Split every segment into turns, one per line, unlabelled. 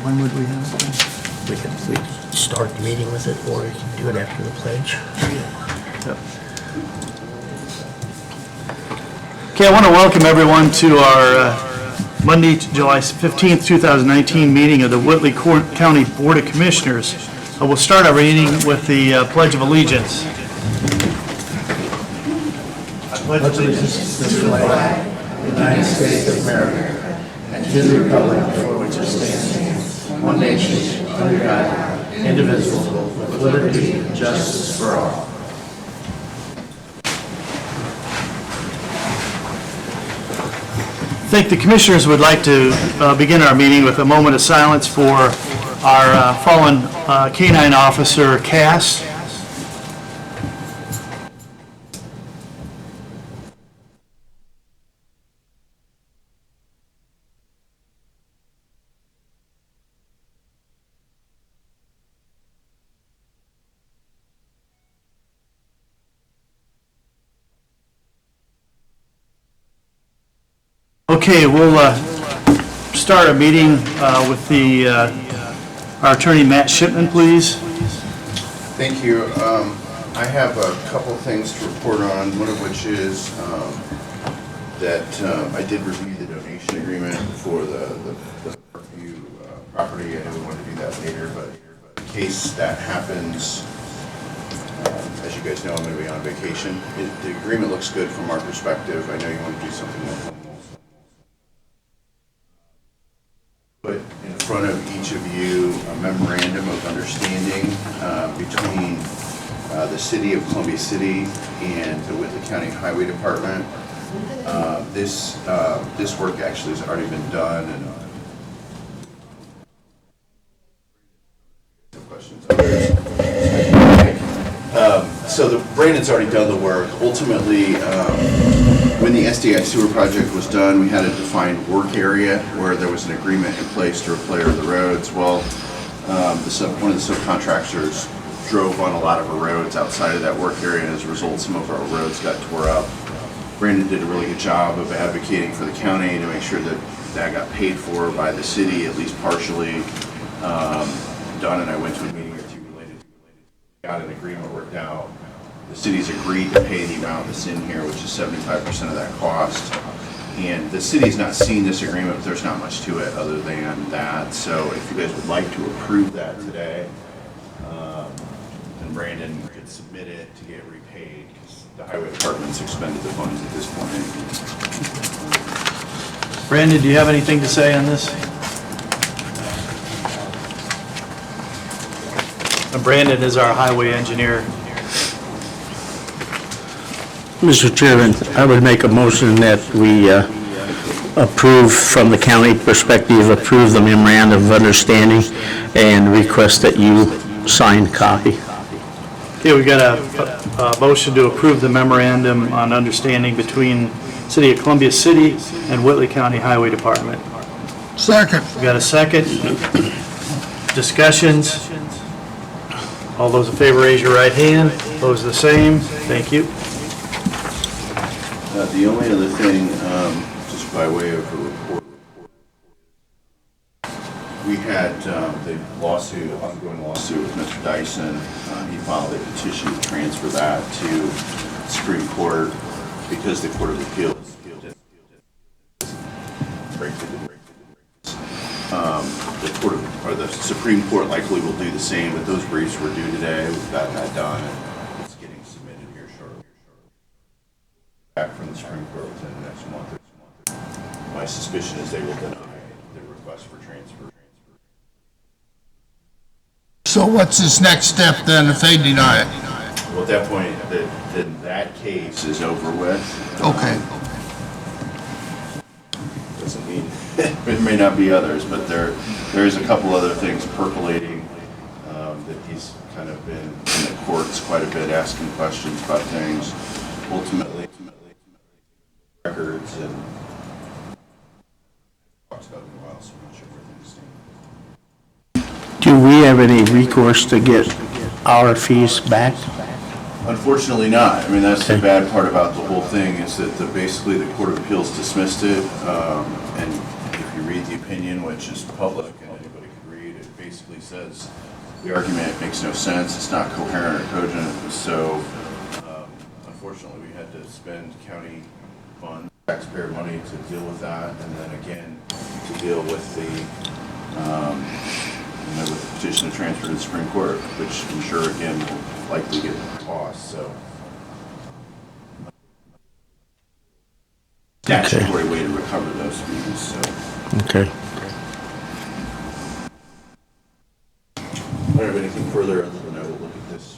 When would we have it?
We can start the meeting with it, or we can do it after the pledge.
Yep. Okay, I want to welcome everyone to our Monday, July 15th, 2019 meeting of the Whitley County Board of Commissioners. We'll start our meeting with the Pledge of Allegiance. I pledge allegiance to the flag of the United States of America and to the republic for which it stands, one nation, under God, indivisible, with liberty and justice for all. I think the commissioners would like to begin our meeting with a moment of silence for our fallen canine officer, Cass. Okay, we'll start our meeting with our attorney, Matt Shipman, please.
Thank you. I have a couple things to report on, one of which is that I did review the donation agreement for the Parkview property. I know we want to do that later, but in case that happens, as you guys know, I'm going to be on vacation. The agreement looks good from our perspective. I know you want to do something with them. Put in front of each of you a memorandum of understanding between the City of Columbia City and the Whitley County Highway Department. This work actually has already been done, and questions. So Brandon's already done the work. Ultimately, when the SDI sewer project was done, we had a defined work area where there was an agreement in place to repair the roads. Well, one of the subcontractors drove on a lot of our roads outside of that work area, and as a result, some of our roads got tore up. Brandon did a really good job of advocating for the county to make sure that that got paid for by the city, at least partially. Don and I went to a meeting or two related, got an agreement worked out. The city's agreed to pay the amount that's in here, which is 75% of that cost. And the city's not seen this agreement, but there's not much to it other than that. So if you guys would like to approve that today, then Brandon could submit it to get repaid, because the highway department's expended the funds at this point.
Brandon, do you have anything to say on this? Brandon is our highway engineer.
Mr. Chairman, I would make a motion that we approve, from the county perspective, approve the memorandum of understanding and request that you sign copy.
Okay, we got a motion to approve the memorandum on understanding between City of Columbia City and Whitley County Highway Department.
Second.
We got a second. Discussions. All those in favor, raise your right hand. Opposed, the same. Thank you.
The only other thing, just by way of a report, we had the ongoing lawsuit with Mr. Dyson. He filed a petition to transfer that to the Supreme Court because the Court of Appeals the Supreme Court likely will do the same, but those briefs were due today. We've gotten that done, and it's getting submitted here shortly. Back from the Supreme Court within the next month. My suspicion is they will deny the request for transfer.
So what's this next step then if they deny it?
Well, at that point, then that case is over with.
Okay.
Doesn't mean it may not be others, but there's a couple other things percolating that he's kind of been in the courts quite a bit, asking questions about things. Ultimately records and talks about it in a while, so I'm not sure where things stand.
Do we have any recourse to get our fees back?
Unfortunately not. I mean, that's the bad part about the whole thing, is that basically the Court of Appeals dismissed it, and if you read the opinion, which is public and anybody can read, says the argument makes no sense, it's not coherent or cogent, so unfortunately we had to spend county funds, taxpayer money to deal with that, and then again to deal with the with the petition to transfer to the Supreme Court, which I'm sure again will likely get lost. So statutory way to recover those fees. So
Okay.
I don't have anything further other than I will look at these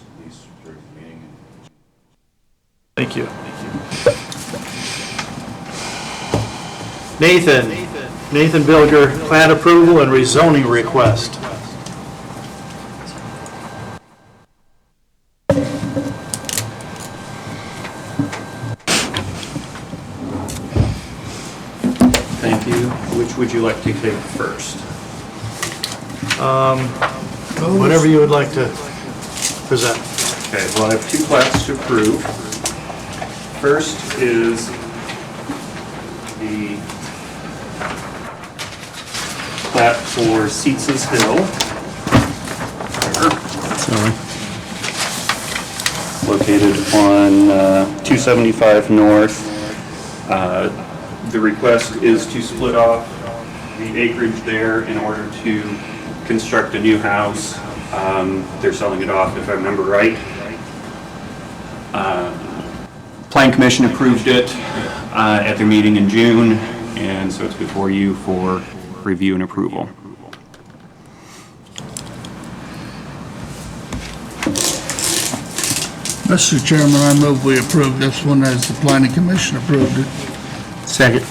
during the meeting.
Thank you. Nathan Bilger, plat approval and rezoning request.
Thank you. Which would you like to take first?
Whatever you would like to present.
Okay, well, I have two plats to approve. First is the plat for Seats's Hill.
Sorry.
Located on 275 North. The request is to split off the acreage there in order to construct a new house. They're selling it off, if I remember right. Plan Commission approved it at their meeting in June, and so it's before you for review and approval.
Mr. Chairman, I move we approve this one as the planning commission approved it.
Second.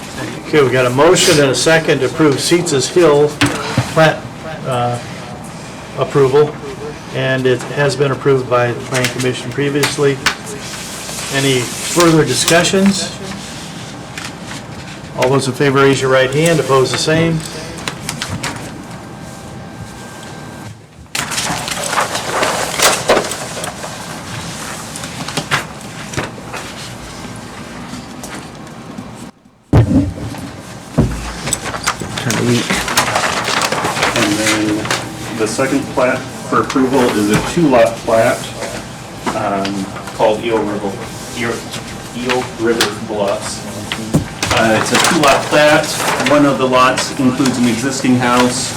Okay, we got a motion and a second to approve Seats's Hill plat approval, and it has been approved by the Planning Commission previously. Any further discussions? All those in favor raise your right hand, opposed the same.
And then the second plat for approval is a two-lot plat called Eel River Bluffs. It's a two-lot plat. One of the lots includes an existing house,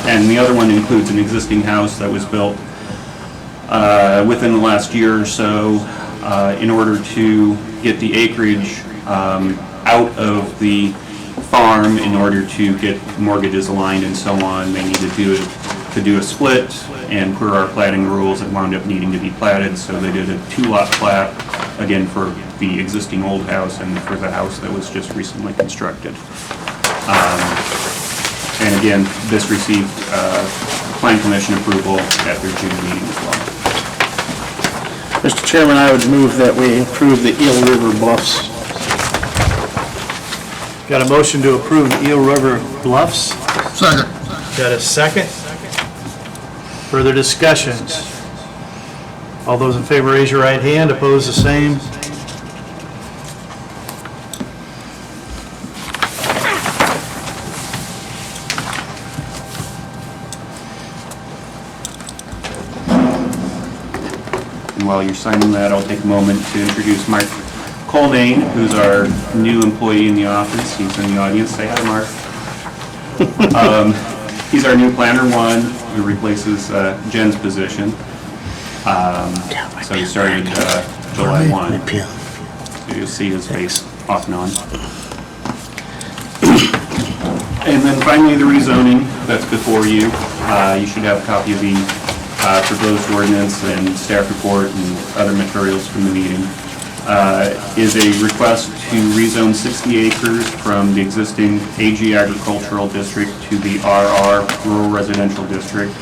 and the other one includes an existing house that was built within the last year or so. In order to get the acreage out of the farm, in order to get mortgages aligned and so on, they needed to do a split, and per our platting rules, it wound up needing to be platted, so they did a two-lot plat, again for the existing old house and for the house that was just recently constructed. And again, this received Plan Commission approval at their June meeting as well.
Mr. Chairman, I would move that we approve the Eel River Bluffs.
Got a motion to approve Eel River Bluffs.
Second.
Got a second? Further discussions? All those in favor raise your right hand, opposed the same.
And while you're signing that, I'll take a moment to introduce Mark Colnane, who's our new employee in the office. He's in the audience. Say hi, Mark. He's our new planner one, who replaces Jen's position. So he started July 1. So you'll see his face off and on. And then finally, the rezoning that's before you. You should have a copy of the proposed ordinance and staff report and other materials from the meeting. Is a request to rezone 60 acres from the existing AG Agricultural District to the RR Rural Residential District,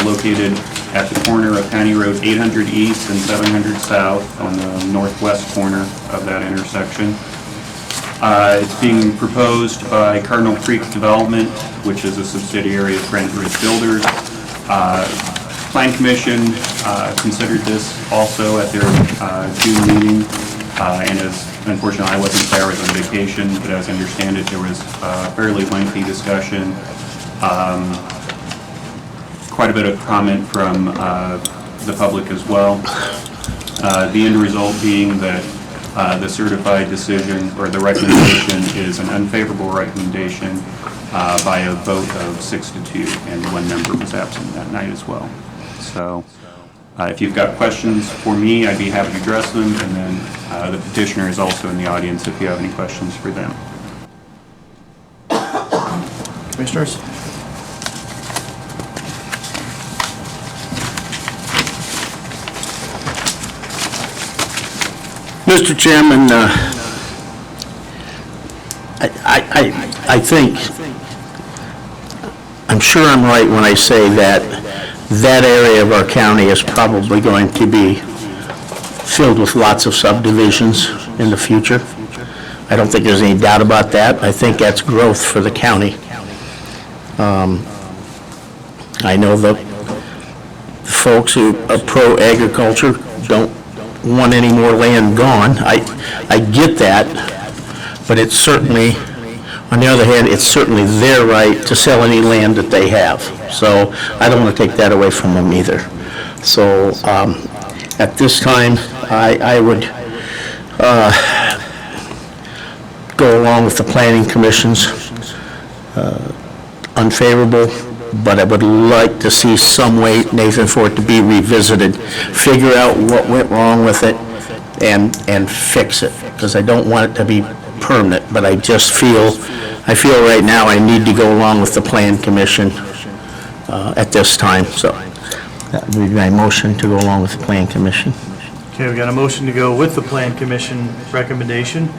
located at the corner of County Road 800 East and 700 South on the northwest corner of that intersection. It's being proposed by Cardinal Creek Development, which is a subsidiary of Granite Ridge Builders. Plan Commission considered this also at their June meeting, and as unfortunately I wasn't there, I was on vacation, but as I understand it, there was a fairly lengthy discussion quite a bit of comment from the public as well. The end result being that the certified decision or the recommendation is an unfavorable recommendation by a vote of 6-2, and one member was absent that night as well. So if you've got questions for me, I'd be happy to address them, and then the petitioner is also in the audience if you have any questions for them.
Commissioners?
Mr. Chairman, I think, I'm sure I'm right when I say that that area of our county is probably going to be filled with lots of subdivisions in the future. I don't think there's any doubt about that. I think that's growth for the county. I know the folks who are pro-agriculture don't want any more land gone. I get that, but it's certainly, on the other hand, it's certainly their right to sell any land that they have. So I don't want to take that away from them either. So at this time, I would go along with the Planning Commission's unfavorable, but I would like to see some way, Nathan, for it to be revisited, figure out what went wrong with it, and fix it, because I don't want it to be permanent, but I just feel, right now I need to go along with the Plan Commission at this time, so that would be my motion to go along with the Plan Commission.
Okay, we got a motion to go with the Plan Commission recommendation.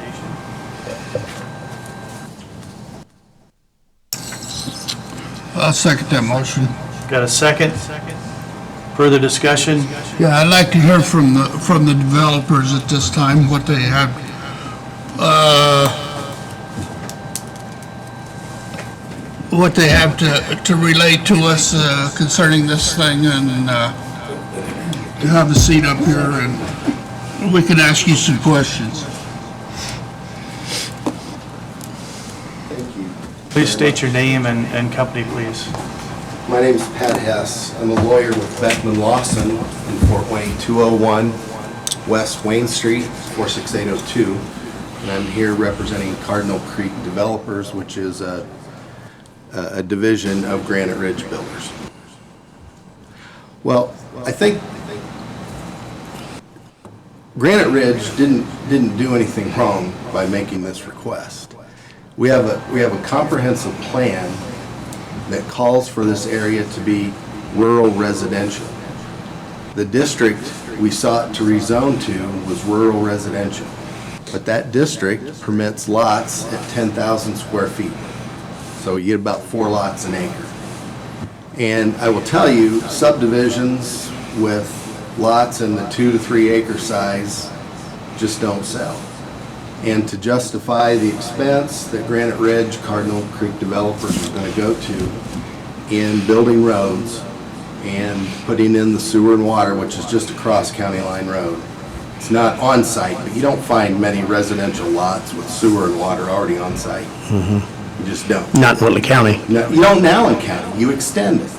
I'll second that motion.
Got a second? Further discussion?
Yeah, I'd like to hear from the developers at this time, what they have, to relate to us concerning this thing, and to have a seat up here and we can ask you some questions.
Please state your name and company, please.
My name is Pat Hess. I'm a lawyer with Beckman Lawson in Fort Wayne, 201 West Wayne Street, 46802. And I'm here representing Cardinal Creek Developers, which is a division of Granite Ridge Builders. Well, I think Granite Ridge didn't do anything wrong by making this request. We have a comprehensive plan that calls for this area to be rural residential. The district we sought to rezone to was rural residential, but that district permits lots at 10,000 square feet. So you get about 4 lots an acre. And I will tell you, subdivisions with lots in the 2 to 3 acre size just don't sell. And to justify the expense that Granite Ridge, Cardinal Creek Developers are going to go to in building roads and putting in the sewer and water, which is just across County Line Road. It's not on site, but you don't find many residential lots with sewer and water already on site. You just don't.
Not in Whitley County.
No, you don't in Allen County. You extend it.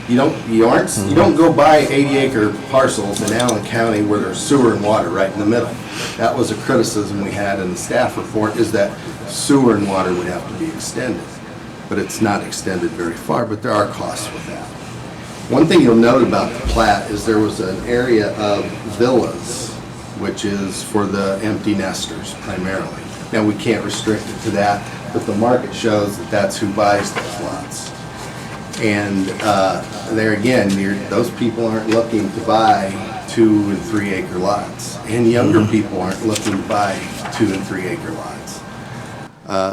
You don't go buy 80-acre parcels in Allen County where there's sewer and water right in the middle. That was a criticism we had in the staff report, is that sewer and water would have to be extended. But it's not extended very far, but there are costs with that. One thing you'll note about the Plat is there was an area of villas, which is for the empty nesters primarily. Now, we can't restrict it to that, but the market shows that that's who buys those lots. And there again, those people aren't looking to buy 2 and 3 acre lots. And younger people aren't looking to buy 2 and 3 acre lots.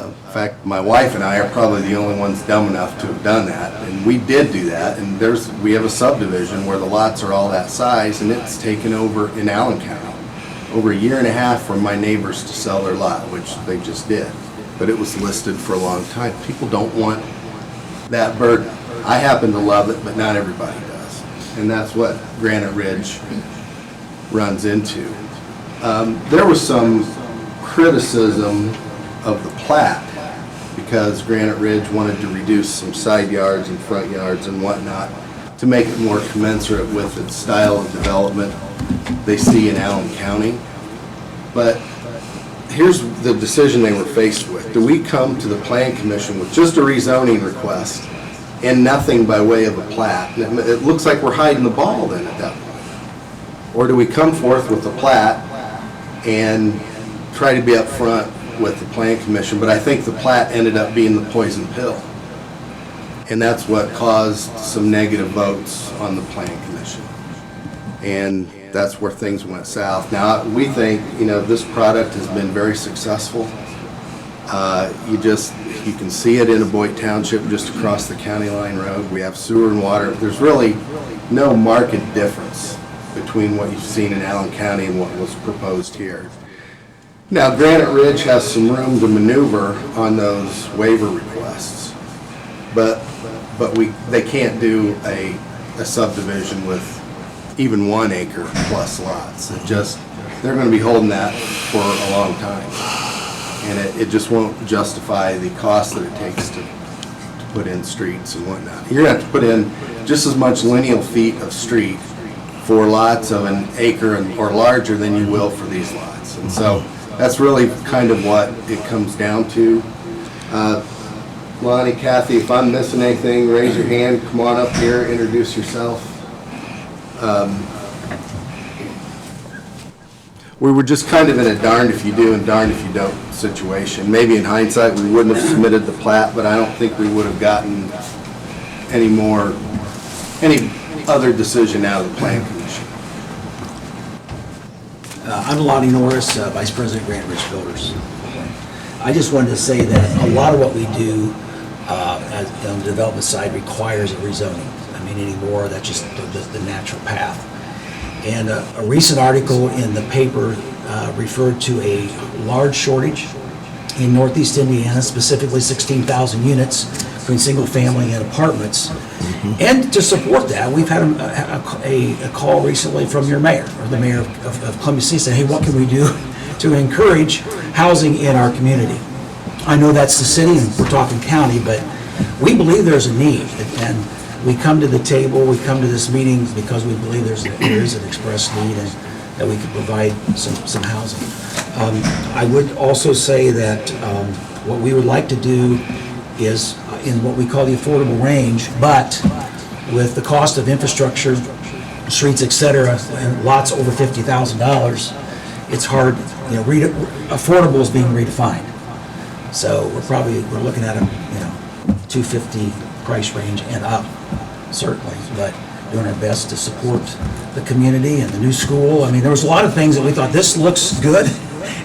In fact, my wife and I are probably the only ones dumb enough to have done that. And we did do that. And we have a subdivision where the lots are all that size, and it's taken over in Allen County over a year and a half for my neighbors to sell their lot, which they just did. But it was listed for a long time. People don't want that burden. I happen to love it, but not everybody does. And that's what Granite Ridge runs into. There was some criticism of the Plat because Granite Ridge wanted to reduce some side yards and front yards and whatnot to make it more commensurate with the style of development they see in Allen County. But here's the decision they were faced with. Do we come to the Plan Commission with just a rezoning request and nothing by way of a plat? And it looks like we're hiding the ball then at that point. Or do we come forth with a plat and try to be upfront with the Plan Commission? But I think the plat ended up being the poison pill. And that's what caused some negative votes on the Plan Commission. And that's where things went south. Now, we think, this product has been very successful. You can see it in Boyd Township just across the county line road. We have sewer and water. There's really no marked difference between what you've seen in Allen County and what was proposed here. Now, Granite Ridge has some room to maneuver on those waiver requests, but they can't do a subdivision with even 1 acre plus lots. They're going to be holding that for a long time, and it just won't justify the cost that it takes to put in streets and whatnot. You're going to have to put in just as much lineal feet of street for lots of an acre or larger than you will for these lots, and so that's really kind of what it comes down to. Lonnie, Kathy, if I'm missing anything, raise your hand, come on up here, introduce yourself. We were just kind of in a darned if you do and darned if you don't situation. Maybe in hindsight we wouldn't have submitted the plat, but I don't think we would have gotten any other decision out of the Plan Commission.
I'm Lonnie Norris, Vice President, Granite Ridge Builders. I just wanted to say that a lot of what we do on the development side requires a rezoning. I mean, anymore, that's just the natural path. And a recent article in the paper referred to a large shortage in Northeast Indiana, specifically 16,000 units between single family and apartments. And to support that, we've had a call recently from your mayor, or the mayor of Columbia City, saying, hey, what can we do to encourage housing in our community? I know that's the city, and we're talking county, but we believe there's a need. And we come to the table, we come to this meeting because we believe there is an express need and that we can provide some housing. I would also say that what we would like to do is in what we call the affordable range, but with the cost of infrastructure, streets, et cetera, and lots over $50,000, it's hard, affordable is being redefined. So we're looking at a, 250 price range and up, certainly, but doing our best to support the community and the new school. I mean, there was a lot of things that we thought, this looks good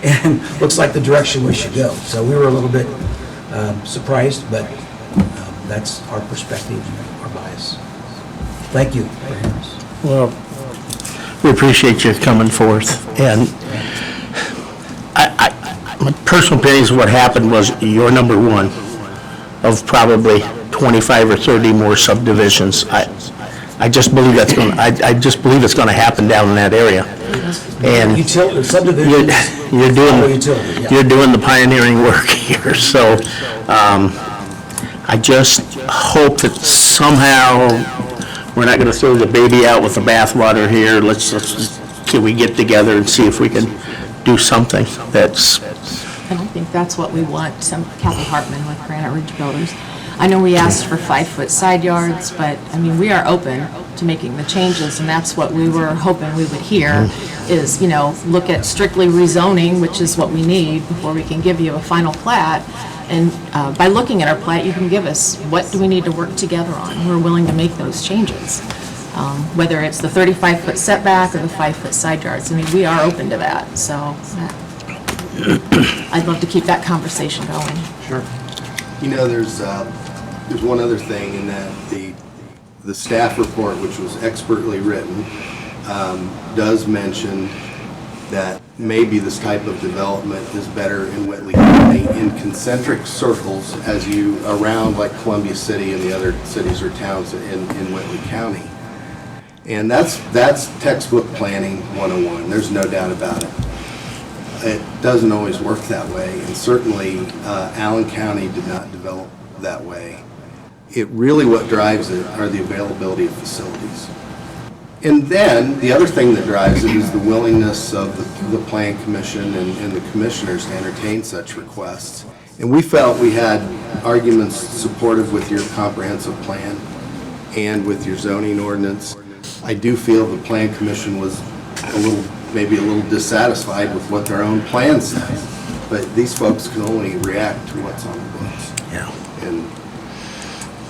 and looks like the direction we should go. So we were a little bit surprised, but that's our perspective and our bias. Thank you for hearing us.
Well, we appreciate you coming forth, and my personal opinion is what happened was you're number one of probably 25 or 30 more subdivisions. I just believe that's going. I just believe it's going to happen down in that area. And
subdivisions.
You're doing the pioneering work here. So I just hope that somehow we're not going to throw the baby out with the bathwater here. Can we get together and see if we can do something that's.
And I think that's what we want. Kathy Hartman with Granite Ridge Builders. I know we asked for 5-foot side yards, but I mean, we are open to making the changes, and that's what we were hoping we would hear is, look at strictly rezoning, which is what we need before we can give you a final plat. And by looking at our plat, you can give us what do we need to work together on. We're willing to make those changes, whether it's the 35-foot setback or the 5-foot side yards. I mean, we are open to that, so I'd love to keep that conversation going.
Sure.
There's one other thing in that the staff report, which was expertly written, does mention that maybe this type of development is better in Whitley County in concentric circles as you around like Columbia City and the other cities or towns in Whitley County. And that's textbook planning 101. There's no doubt about it. It doesn't always work that way, and certainly Allen County did not develop that way. it really what drives it are the availability of facilities. And then, the other thing that drives it is the willingness of the Plan Commission and the commissioners to entertain such requests. And we felt we had arguments supportive with your comprehensive plan and with your zoning ordinance. I do feel the Plan Commission was maybe a little dissatisfied with what their own plan says. But these folks can only react to what's on the books.
Yeah.
And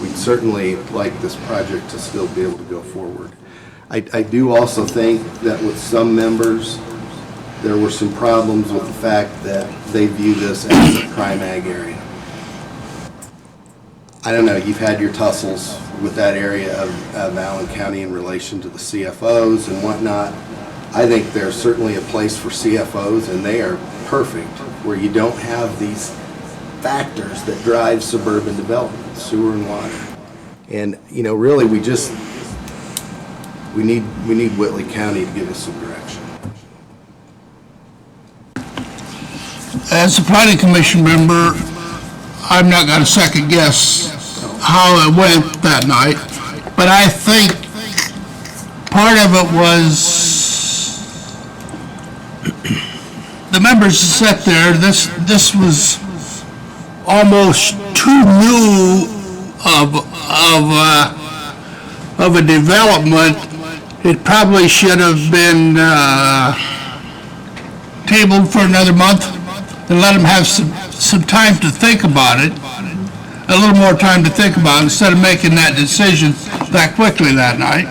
we'd certainly like this project to still be able to go forward. I do also think that with some members, there were some problems with the fact that they view this as a prime ag area. I don't know, you've had your tussles with that area of Allen County in relation to the CFOs and whatnot. I think there's certainly a place for CFOs, and they are perfect, where you don't have these factors that drive suburban development, sewer and water. And, you know, really, we need Whitley County to give us some direction.
As a planning commission member, I'm not going to second guess how it went that night, but I think part of it was the members sat there. This was almost too new of a development. It probably should have been tabled for another month and let them have some time to think about it, a little more time to think about it, instead of making that decision that quickly that night.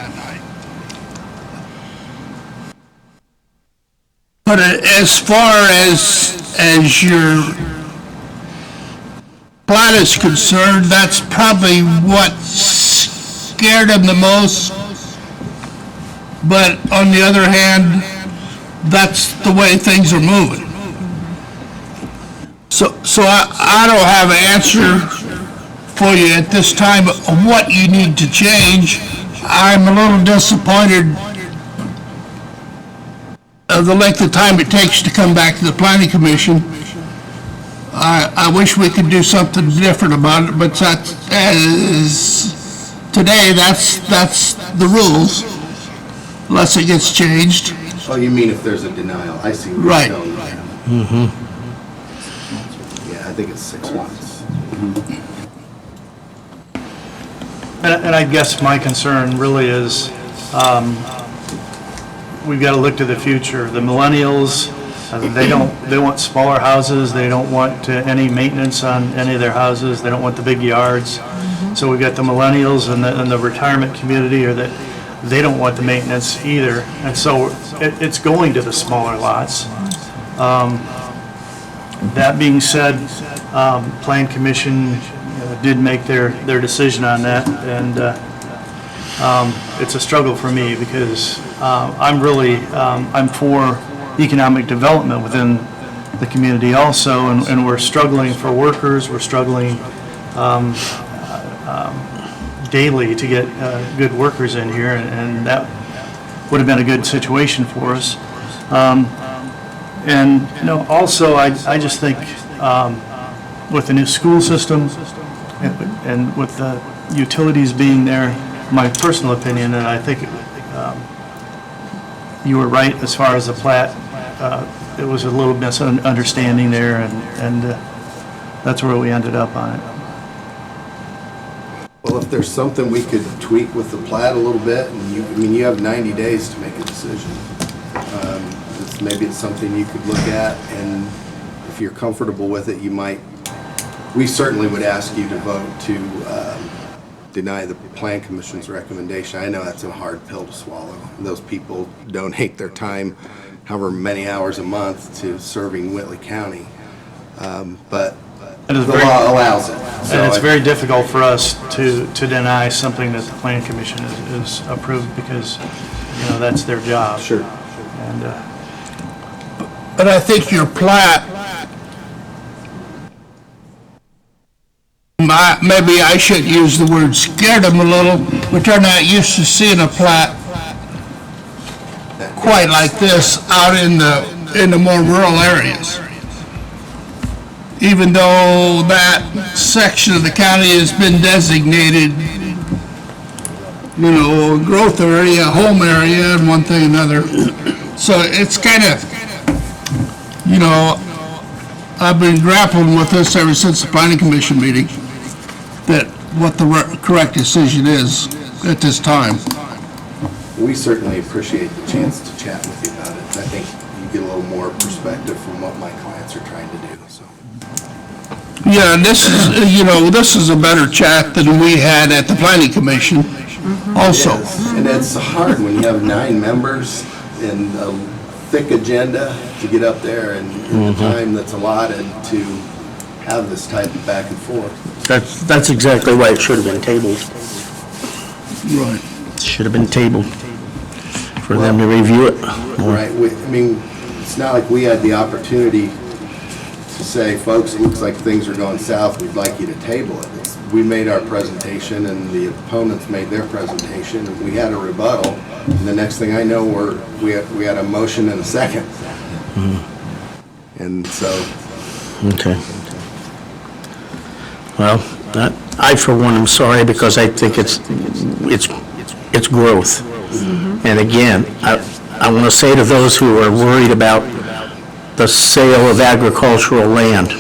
But as far as your Plat is concerned, that's probably what scared them the most. But on the other hand, that's the way things are moving. So I don't have an answer for you at this time of what you need to change. I'm a little disappointed of the length of time it takes to come back to the Planning Commission. I wish we could do something different about it, but today, that's the rules, unless it gets changed.
Oh, you mean if there's a denial? I see.
Right.
Yeah, I think it's 6 months.
And I guess my concern really is, we've got to look to the future. The millennials, they want smaller houses. They don't want any maintenance on any of their houses. They don't want the big yards. So we've got the millennials and the retirement community, or that they don't want the maintenance either. And so it's going to the smaller lots. That being said, Plan Commission did make their decision on that, and it's a struggle for me because I'm for economic development within the community also, and we're struggling for workers. We're struggling daily to get good workers in here, and that would have been a good situation for us. And also I just think with the new school system and with the utilities being there, my personal opinion, and I think you were right as far as the Plat, it was a little misunderstanding there, and that's where we ended up on it.
Well, if there's something we could tweak with the Plat a little bit, and you have 90 days to make a decision. Maybe it's something you could look at, and if you're comfortable with it, we certainly would ask you to vote to deny the Plan Commission's recommendation. I know that's a hard pill to swallow. Those people donate their time, however many hours a month, to serving Whitley County. But the law allows it.
And it's very difficult for us to deny something that the Plan Commission is approved, because, that's their job.
Sure.
And,
But I think your Plat, maybe I shouldn't use the word scared them a little, but they're not used to seeing a Plat quite like this out in the more rural areas. even though that section of the county has been designated, growth area, home area, and one thing and another. So it's kind of, I've been grappling with this ever since the planning commission meeting, that what the correct decision is at this time.
We certainly appreciate the chance to chat with you about it. I think you get a little more perspective from what my clients are trying to do, so.
Yeah, and this is, this is a better chat than we had at the planning commission also.
Yes, and it's hard when you have 9 members and a thick agenda to get up there and the time that's allotted to have this type of back and forth.
That's exactly why it should have been tabled.
Right.
Should have been tabled for them to review it.
Right, it's not like we had the opportunity to say, folks, it looks like things are going south, we'd like you to table it. We made our presentation and the opponents made their presentation and we had a rebuttal. And the next thing I know, we had a motion and a second. And so.
Okay. Well, I for one am sorry because I think it's growth. And again, I want to say to those who are worried about the sale of agricultural land,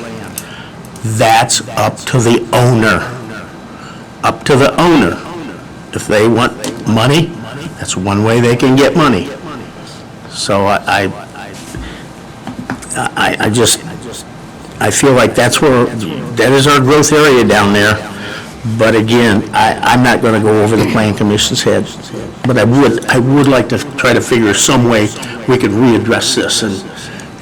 that's up to the owner. Up to the owner. If they want money, that's one way they can get money. So I feel like that is our growth area down there. But again, I'm not going to go over the Plan Commission's head. But I would like to try to figure some way we could readdress this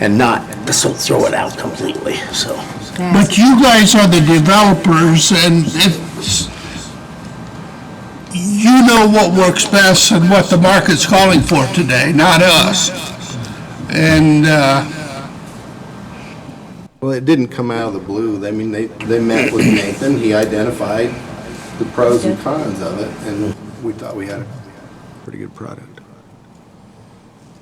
and not just throw it out completely, so.
But you guys are the developers, and you know what works best and what the market's calling for today, not us. And,
Well, it didn't come out of the blue. They met with Nathan. He identified the pros and cons of it, and we thought we had a pretty good product.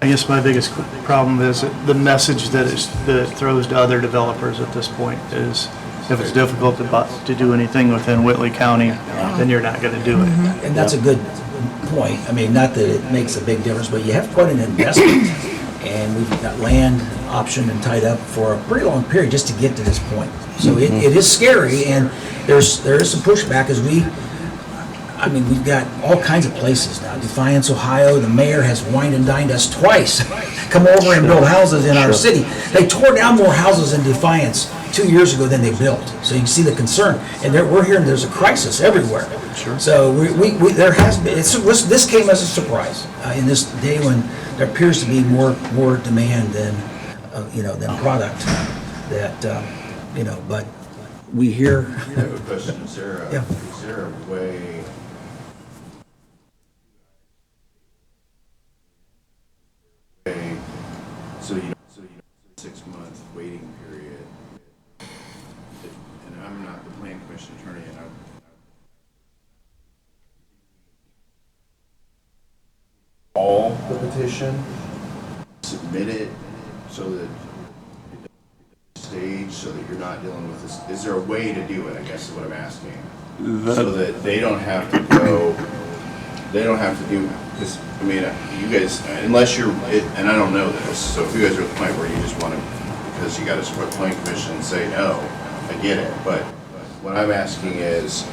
I guess my biggest problem is that the message that it throws to other developers at this point is if it's difficult to do anything within Whitley County, then you're not going to do it.
And that's a good point. I mean, not that it makes a big difference, but you have quite an investment. And we've got land optioned and tied up for a pretty long period just to get to this point. So it is scary, and there is some pushback as we've got all kinds of places now. Defiance, Ohio, the mayor has wined and dined us twice. Come over and build houses in our city. They tore down more houses in Defiance 2 years ago than they built. So you can see the concern. And we're hearing there's a crisis everywhere. Sure. So there has been, this came as a surprise in this day when there appears to be more demand than product. But we hear.
I have a question. Is there a way? So you 6-month waiting period, and I'm not the Plan Commission attorney, and all the petition, submit it so that stage, so that you're not dealing with this. Is there a way to do it? I guess is what I'm asking, so that they don't have to go. They don't have to do, because, you guys, unless you're, and I don't know this, so if you guys are at the point where you just want to, because you got to support the Plan Commission and say no, I get it, but what I'm asking is,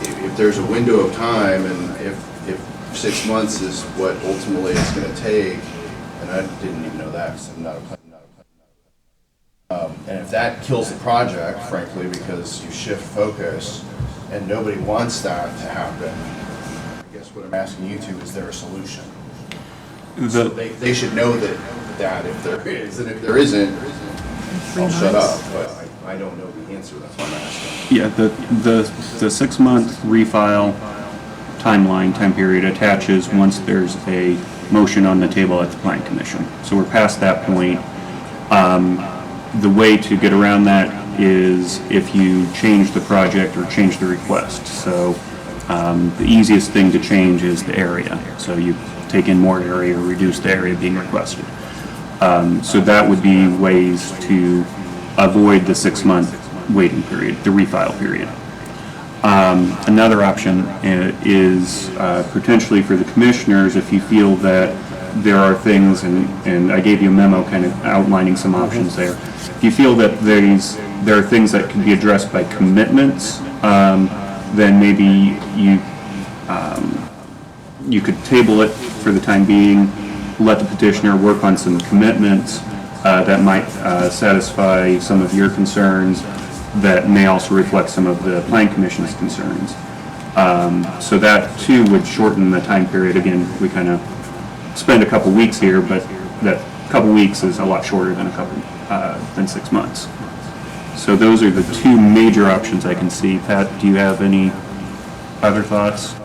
if there's a window of time, and if 6 months is what ultimately it's going to take, and I didn't even know that, because I'm not a plan. And if that kills the project, frankly, because you shift focus, and nobody wants that to happen, what I'm asking you to, is there a solution? So they should know that if there is, and if there isn't, I'll shut up, but I don't know the answer, that's what I'm asking.
Yeah, the 6-month refile time period attaches once there's a motion on the table at the Plan Commission. So we're past that point. The way to get around that is if you change the project or change the request. So the easiest thing to change is the area. So you take in more area or reduce the area being requested. So that would be ways to avoid the 6-month waiting period, the refile period. Another option is potentially for the commissioners, if you feel that there are things, and I gave you a memo kind of outlining some options there. If you feel that there are things that can be addressed by commitments, then maybe you could table it for the time being, let the petitioner work on some commitments that might satisfy some of your concerns, that may also reflect some of the Plan Commission's concerns. So that too would shorten the time period. Again, we kind of spend a couple weeks here, but that couple weeks is a lot shorter than than 6 months. So those are the two major options I can see. Pat, do you have any other thoughts?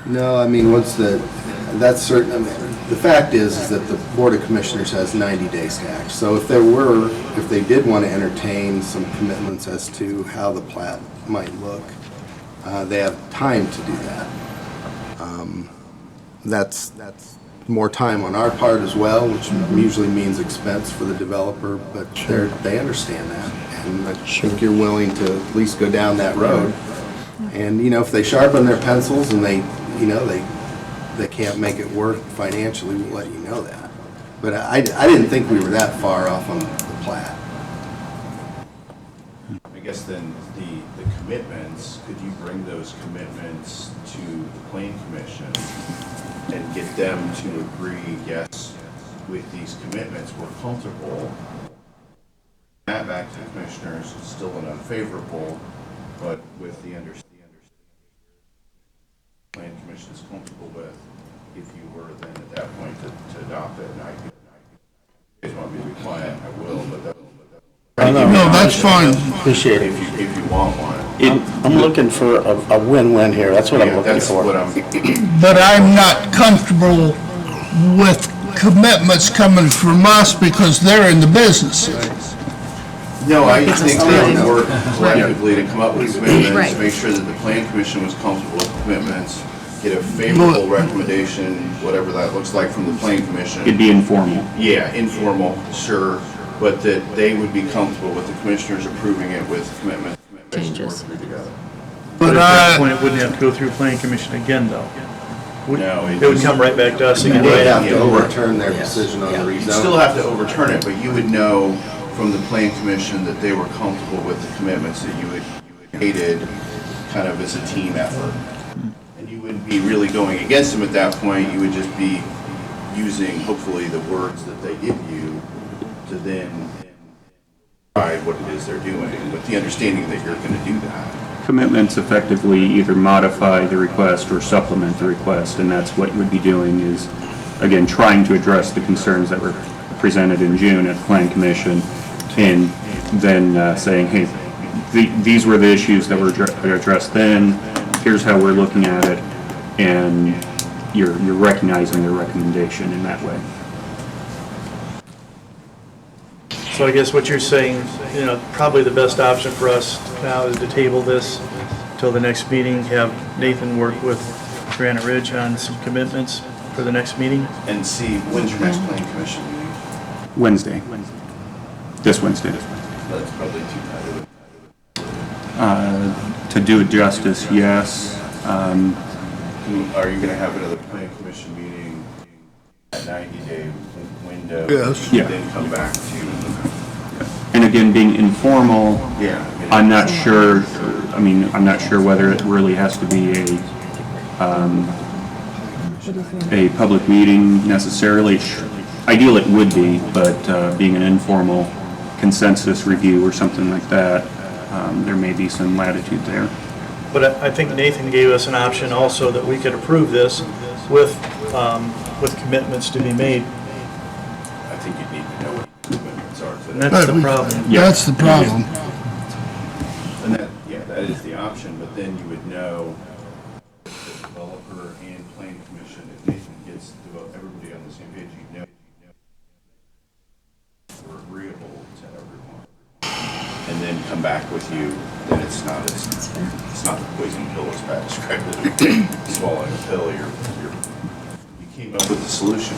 No, I mean, that's certain, I mean, the fact is that the Board of Commissioners has 90 days to act. So if they did want to entertain some commitments as to how the plat might look, they have time to do that. That's more time on our part as well, which usually means expense for the developer, but they understand that. And I think you're willing to at least go down that road. And, if they sharpen their pencils and they can't make it work financially, we'll let you know that. But I didn't think we were that far off on the plat.
I guess then the commitments, could you bring those commitments to the Plan Commission and get them to agree, yes, with these commitments, we're comfortable. That back to the commissioners, it's still an unfavorable, but with the understanding Plan Commission is comfortable with, if you were then at that point to adopt it, and I guys want me to be quiet, I will, but that.
No, that's fine.
Appreciate it.
If you want one.
I'm looking for a win-win here. That's what I'm looking
That's
for.
what I'm.
But I'm not comfortable with commitments coming from us because they're in the business.
No, I think they would work collectively to come up with commitments,
Right.
make sure that the Plan Commission was comfortable with commitments, get a favorable recommendation, whatever that looks like from the Plan Commission.
It'd be informal.
Yeah, informal, sure, but that they would be comfortable with the commissioners approving it with commitment.
Changes.
Work together.
But at that point, it wouldn't have to go through Plan Commission again, though.
No,
It would come right back to us again,
They'd have
right?
to overturn their decision on the
You'd still
rezone.
have to overturn it, but you would know from the Plan Commission that they were comfortable with the commitments that you had hated kind of as a team effort. And you wouldn't be really going against them at that point, you would just be using, hopefully, the words that they give you to then decide what it is they're doing, with the understanding that you're gonna do that.
Commitments effectively either modify the request or supplement the request, and that's what you would be doing is, again, trying to address the concerns that were presented in June at the Plan Commission, and then saying, hey, these were the issues that were addressed then, here's how we're looking at it, and you're recognizing their recommendation in that way.
So I guess what you're saying, probably the best option for us now is to table this till the next meeting, have Nathan work with Granite Ridge on some commitments for the next meeting.
And see, when's your next Plan Commission meeting?
Wednesday. This Wednesday.
That's probably too tight.
To do it justice, yes.
Are you gonna have another Plan Commission meeting at 90-day window?
Yes.
Yeah.
Then come back to,
And again, being informal,
yeah.
I'm not sure, I'm not sure whether it really has to be a public meeting necessarily. Ideal it would be, but being an informal consensus review or something like that, there may be some latitude there.
But I think Nathan gave us an option also that we could approve this with commitments to be made.
I think you need to know what the commitments are
And
today.
that's the problem.
That's the problem.
And that is the option, but then you would know the developer and Plan Commission, if Nathan gets everybody on the same page, you know we're agreeable to everyone. And then come back with you, then it's not the poison pill as Pat described it. Swallowing a pill, you came up with a solution.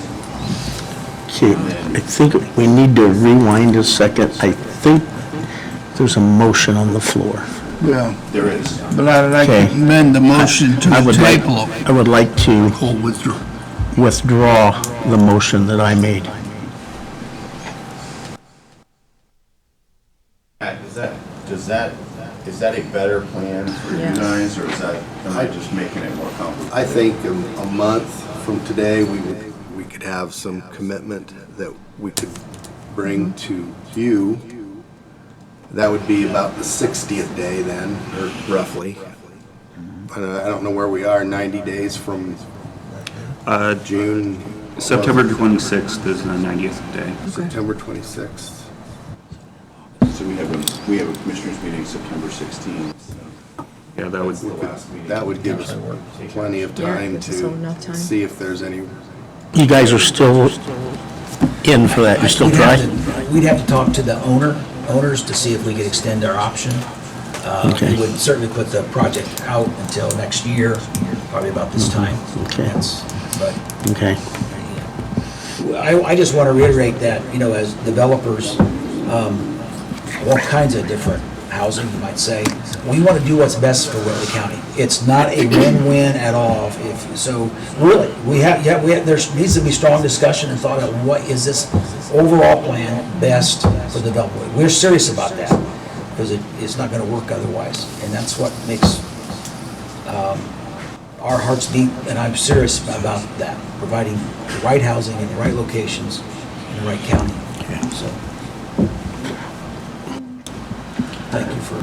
Okay, I think we need to rewind a second. I think there's a motion on the floor.
Yeah,
There is.
but I'd like to
Okay.
amend the motion to
I would like,
table
I would like to
or withdraw.
withdraw the motion that I made.
Is that a better plan for you
Yes.
guys, or is that, am I just making it more complicated?
I think a month from today, we could have some commitment that we could bring to you. That would be about the 60th day then, or roughly. I don't know where we are, 90 days from June,
September 26th is the 90th day.
September 26th.
So we have a commissioners meeting September 16th.
Yeah, that would,
That's the last meeting.
That would give us plenty of
Yeah,
time
gives us enough
to
time.
see if there's any.
You guys are still in for that, you still
We'd
try?
have to- We'd have to talk to the owners to see if we could extend our option.
Okay.
We would certainly put the project out until next year, probably about this time.
Okay.
But
Okay.
I just want to reiterate that, you know, as developers, all kinds of different housing, you might say, we want to do what's best for Whitley County. It's not a win-win at all. So really, there needs to be strong discussion and thought of what is this overall plan best for the development. We're serious about that because it's not going to work otherwise. And that's what makes our hearts beat, and I'm serious about that, providing the right housing in the right locations in the right county. So, thank you for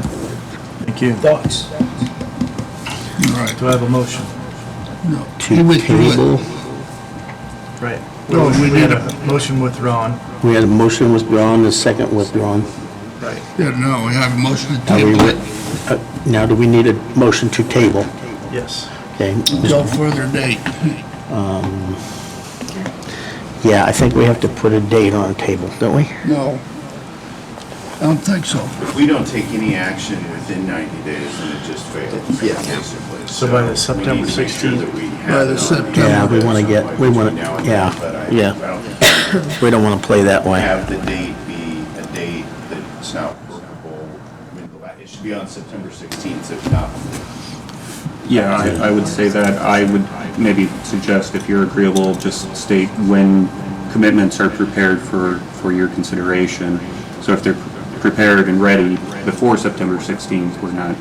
Thank you.
thoughts.
Right.
Do I have a motion?
No.
To
He withdrew it.
table,
Right.
No, we
had
need
a motion withdrawn.
we had a motion withdrawn, a second withdrawn.
Right.
Yeah, no, we have a motion to
Are we
table
re-
it
Now, do we need a motion to table?
Yes.
Okay.
until further date.
Yeah, I think we have to put a date on a table, don't we?
No, I don't think so.
If we don't take any action within 90 days, then it just fails,
Yeah.
basically.
So by the
we
September
need to make sure
16th.
that we
By
have
the
it on
September.
Yeah, we want to
agenda
get, we want
between now
to,
and
yeah,
then, but I
yeah.
don't think
We don't want to play that way.
have the date be a date that's not workable. I mean, it should be on September 16th, if not.
yeah, I would say that. I would maybe suggest, if you're agreeable, just state when commitments are prepared for your consideration. So if they're prepared and ready before September 16th, we're not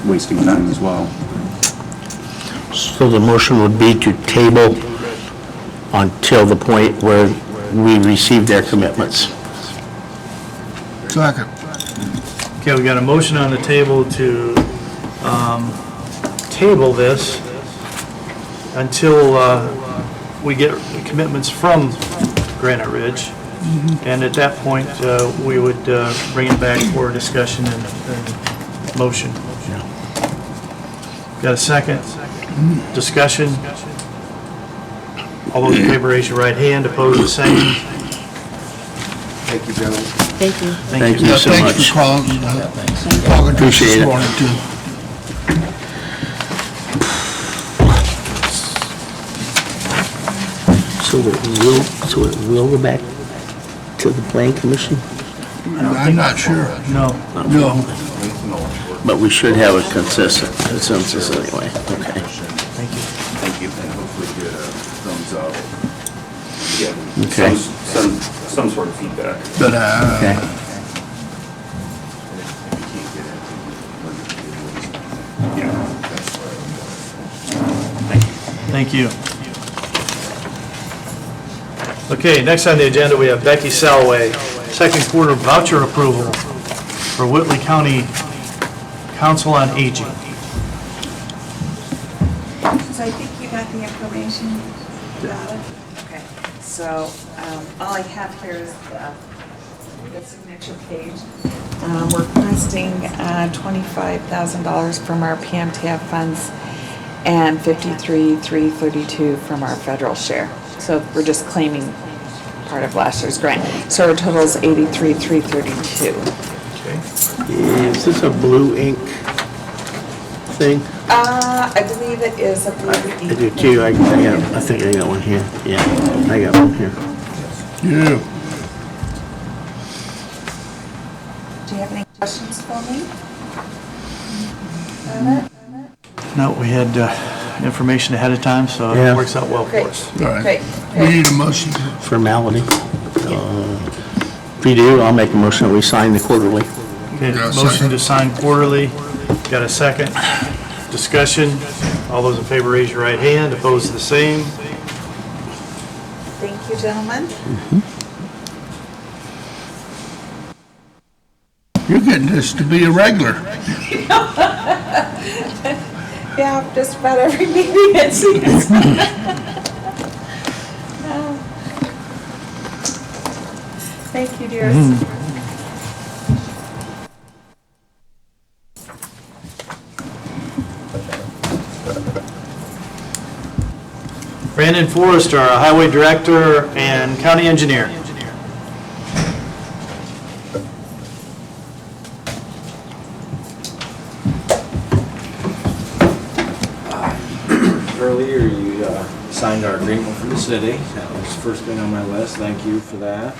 wasting time as well.
So the motion would be to table until the point where we receive their commitments.
Second.
Okay, we got a motion on the table to table this until we get commitments from Granite Ridge. And at that point, we would bring it back for discussion and motion. Got a second? Discussion? All those in favor, raise your right hand. Opposed, the same.
Thank you, gentlemen.
Thank you.
Thank you
Yeah,
so
thanks
much.
for calling, talking to us
Appreciate
this
it.
morning, too.
So it will go back to the Plan Commission?
I'm not sure.
No.
No.
But we should have a consensus anyway, okay.
Thank you.
Thank you, and hopefully get a thumbs up. Yeah.
Okay.
Some sort of feedback.
But,
Okay.
Thank you. Okay, next on the agenda, we have Becky Salaway, second quarter voucher approval for Whitley County Council on Aging.
So I think you got the information about it? Okay, so all I have here is the signature page. We're requesting $25,000 from our PMTF funds and $53,332 from our federal share. So we're just claiming part of last year's grant. So our total is $83,332.
Is this a blue ink thing?
I believe it is a blue
I do too, I think I got one here, yeah, I got one here.
yeah,
Do you have any questions for me? Got it?
No, we had information ahead of time, so
Yeah.
it works out well for
Great.
us.
All right.
Great.
We need a motion.
Formality. If you do, I'll make a motion that we sign the quarterly.
Okay,
Yeah,
motion
second.
to sign quarterly. Got a second? Discussion? All those in favor, raise your right hand. Opposed, the same.
Thank you, gentlemen.
You're getting this to be a regular.
Yeah, just about every meeting it seems. Thank you, dearest.
Brandon Forrester, our highway director and county engineer.
Earlier, you signed our agreement for the city. That was the first thing on my list. Thank you for that.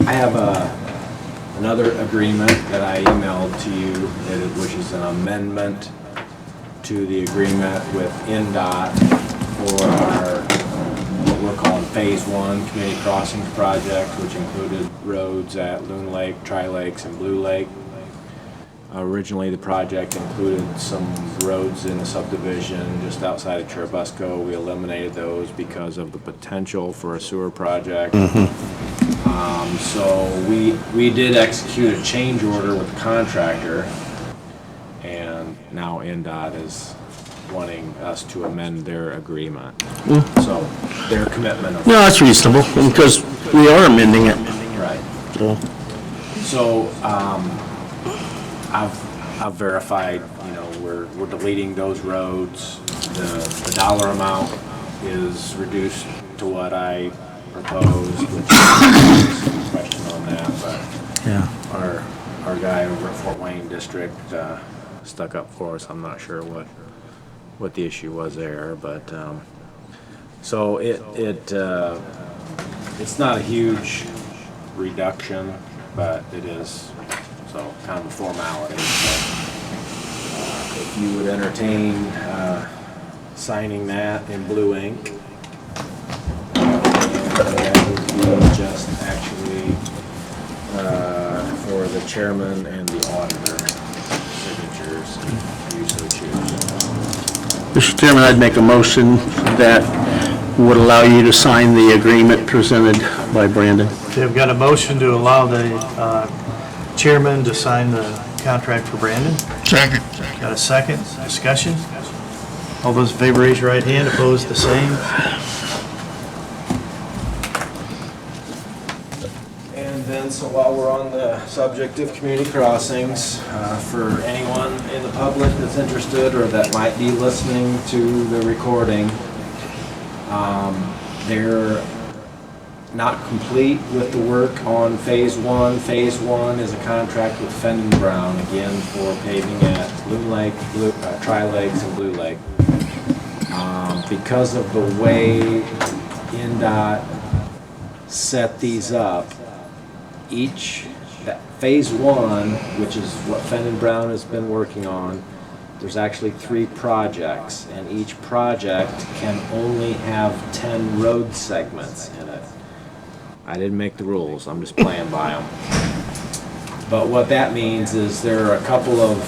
I have another agreement that I emailed to you, which is an amendment to the agreement with INDOT for our, what we're calling Phase 1 Community Crossings Project, which included roads at Loon Lake, Tri-Lakes, and Blue Lake. Originally, the project included some roads in the subdivision just outside of Churubusco. We eliminated those because of the potential for a sewer project. So we did execute a change order with the contractor, and now INDOT is wanting us to amend their agreement. So their commitment of...
No, that's reasonable, because we are amending it.
Right.
So,
So, I've verified, we're deleting those roads. The dollar amount is reduced to what I proposed, which is a question on that, but
yeah.
our guy over at Fort Wayne District stuck up for us. I'm not sure what the issue was there, but so it's not a huge reduction, but it is so kind of a formality. So, if you would entertain signing that in blue ink, and that would be just actually for the chairman and the auditor signatures, if you so choose.
Mr. Chairman, I'd make a motion that would allow you to sign the agreement presented by Brandon.
Okay, we've got a motion to allow the chairman to sign the contract for Brandon.
Second.
Got a second? Discussion? All those in favor, raise your right hand. Opposed, the same.
And then, so while we're on the subject of community crossings, for anyone in the public that's interested or that might be listening to the recording, they're not complete with the work on Phase 1. Phase 1 is a contract with Fenton Brown, again, for paving at Loon Lake, Tri-Lakes, and Blue Lake. Because of the way INDOT set these up, Phase 1, which is what Fenton Brown has been working on, there's actually 3 projects, and each project can only have 10 road segments in it. I didn't make the rules, I'm just playing by them. But what that means is there are a couple of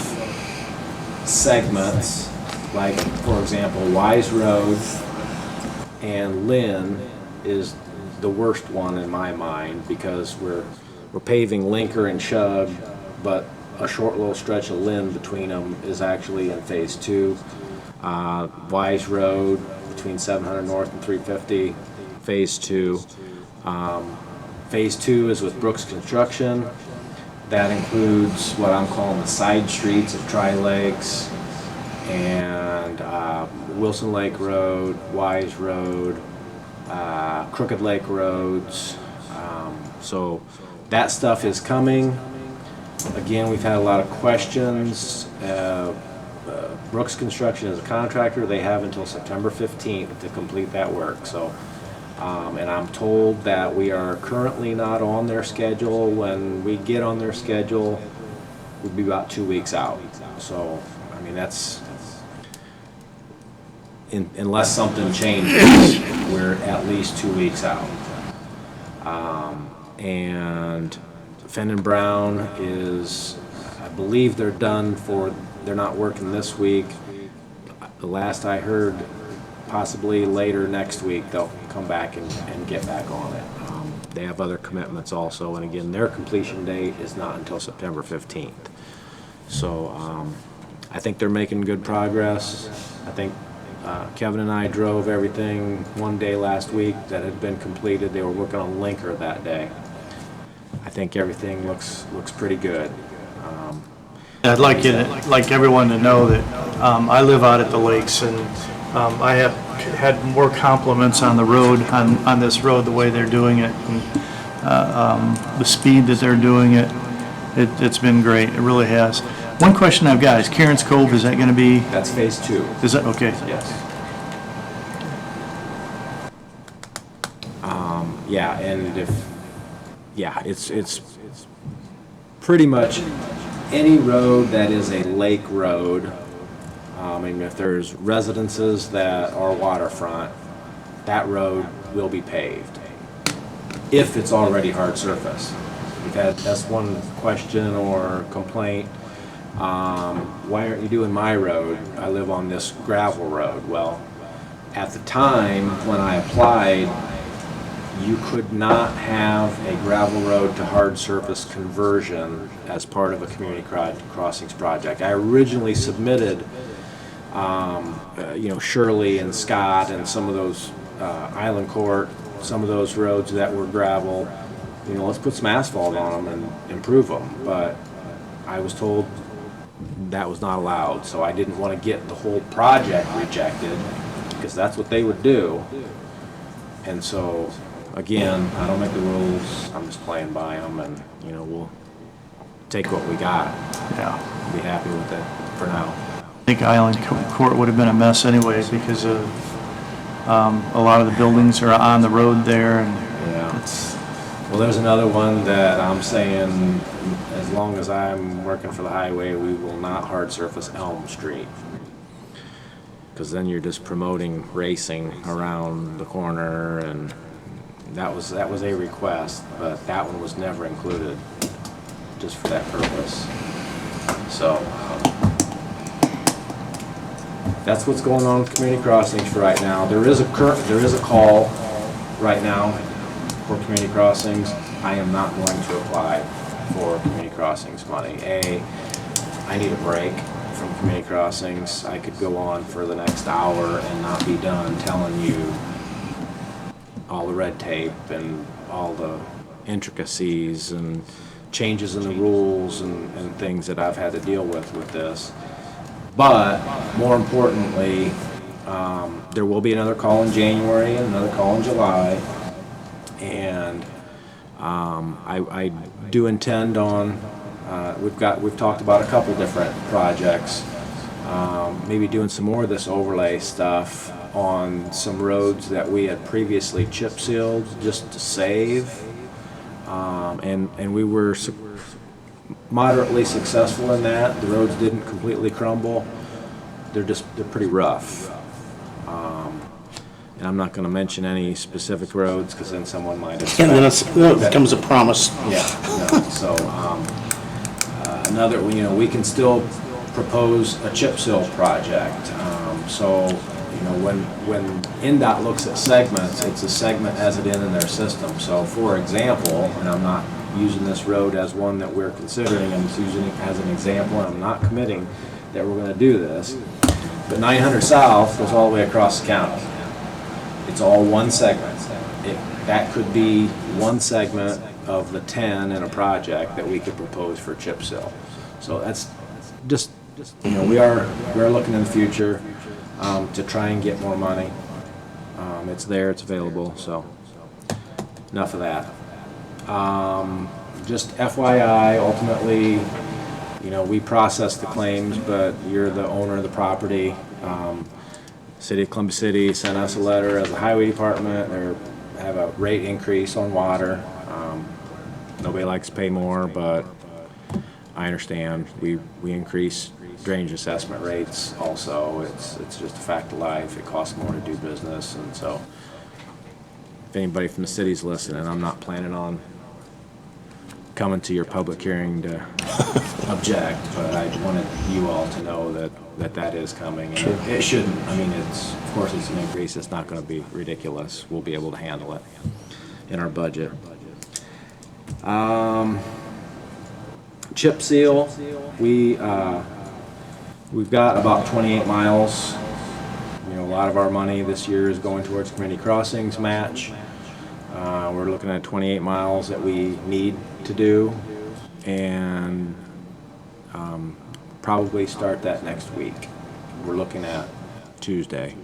segments, like, for example, Wise Road and Lynn is the worst one in my mind, because we're paving Linker and Shug, but a short little stretch of Lynn between them is actually in Phase 2. Wise Road between 700 North and 350, Phase 2. Phase 2 is with Brooks Construction. That includes what I'm calling the side streets of Tri-Lakes and Wilson Lake Road, Wise Road, Crooked Lake Roads. So that stuff is coming. Again, we've had a lot of questions. Brooks Construction is a contractor. They have until September 15th to complete that work. So And I'm told that we are currently not on their schedule. When we get on their schedule, we'll be about 2 weeks out. So, I mean, that's, unless something changes, we're at least 2 weeks out. And Fenn & Brown is, I believe they're done they're not working this week. The last I heard, possibly later next week, they'll come back and get back on it. They have other commitments also, and again, their completion date is not until September 15th. So I think they're making good progress. I think Kevin and I drove everything one day last week that had been completed. They were working on Linker that day. I think everything looks pretty good.
I'd like everyone to know that I live out at the lakes, and I have had more compliments on the road, on this road, the way they're doing it, and the speed that they're doing it. It's been great. It really has. One question I've got is Karen's Cove, is that going to be?
That's phase 2.
Is that, okay.
Yes. Yeah, and it's pretty much any road that is a lake road. And if there's residences that are waterfront, that road will be paved if it's already hard surface. That's one question or complaint. Why aren't you doing my road? I live on this gravel road. Well, at the time when I applied, you could not have a gravel road to hard surface conversion as part of a community crossings project. I originally submitted, Shirley and Scott and some of those Island Court, some of those roads that were gravel. Let's put some asphalt on them and improve them. But I was told that was not allowed, so I didn't want to get the whole project rejected, because that's what they would do. And so, again, I don't make the rules, I'm just playing by them, and, we'll take what we got.
Yeah.
Be happy with it for now.
I think Island Court would have been a mess anyway, because of a lot of the buildings are on the road there, and
Yeah.
it's,
Well, there's another one that I'm saying, as long as I'm working for the highway, we will not hard surface Elm Street. Because then you're just promoting racing around the corner, and that was a request, but that one was never included, just for that purpose. So, that's what's going on with community crossings for right now. There is a call right now for community crossings. I am not going to apply for community crossings money. I need a break from community crossings. I could go on for the next hour and not be done telling you all the red tape and all the intricacies and changes in the rules and things that I've had to deal with this. But more importantly, there will be another call in January and another call in July. And I do intend on, we've talked about a couple different projects, maybe doing some more of this overlay stuff on some roads that we had previously chip sealed just to save. And we were moderately successful in that. The roads didn't completely crumble. They're pretty rough. And I'm not going to mention any specific roads, because then someone might expect.
And then it becomes a promise.
Yeah, no. So, we can still propose a chip seal project. So, when INDOT looks at segments, it's a segment as it in their system. So, for example, and I'm not using this road as one that we're considering, I'm just using it as an example, and I'm not committing that we're going to do this. But 900 South goes all the way across the county. It's all one segment. That could be one segment of the 10 in a project that we could propose for chip seal. So that's just we're looking in the future to try and get more money. It's there, it's available. So enough of that. Just FYI, ultimately, we process the claims, but you're the owner of the property. City of Columbus City sent us a letter as a highway department. They're have a rate increase on water. Nobody likes to pay more, but I understand. We increase drainage assessment rates also. It's just a fact of life. It costs more to do business, and so if anybody from the city's listening, I'm not planning on coming to your public hearing to object, but I wanted you all to know that is coming. And it shouldn't, I mean, of course it's an increase, it's not gonna be ridiculous. We'll be able to handle it in our budget. Chip seal, we've got about 28 miles. You know, a lot of our money this year is going towards community crossings match. We're looking at 28 miles that we need to do, and probably start that next week. We're looking at Tuesday.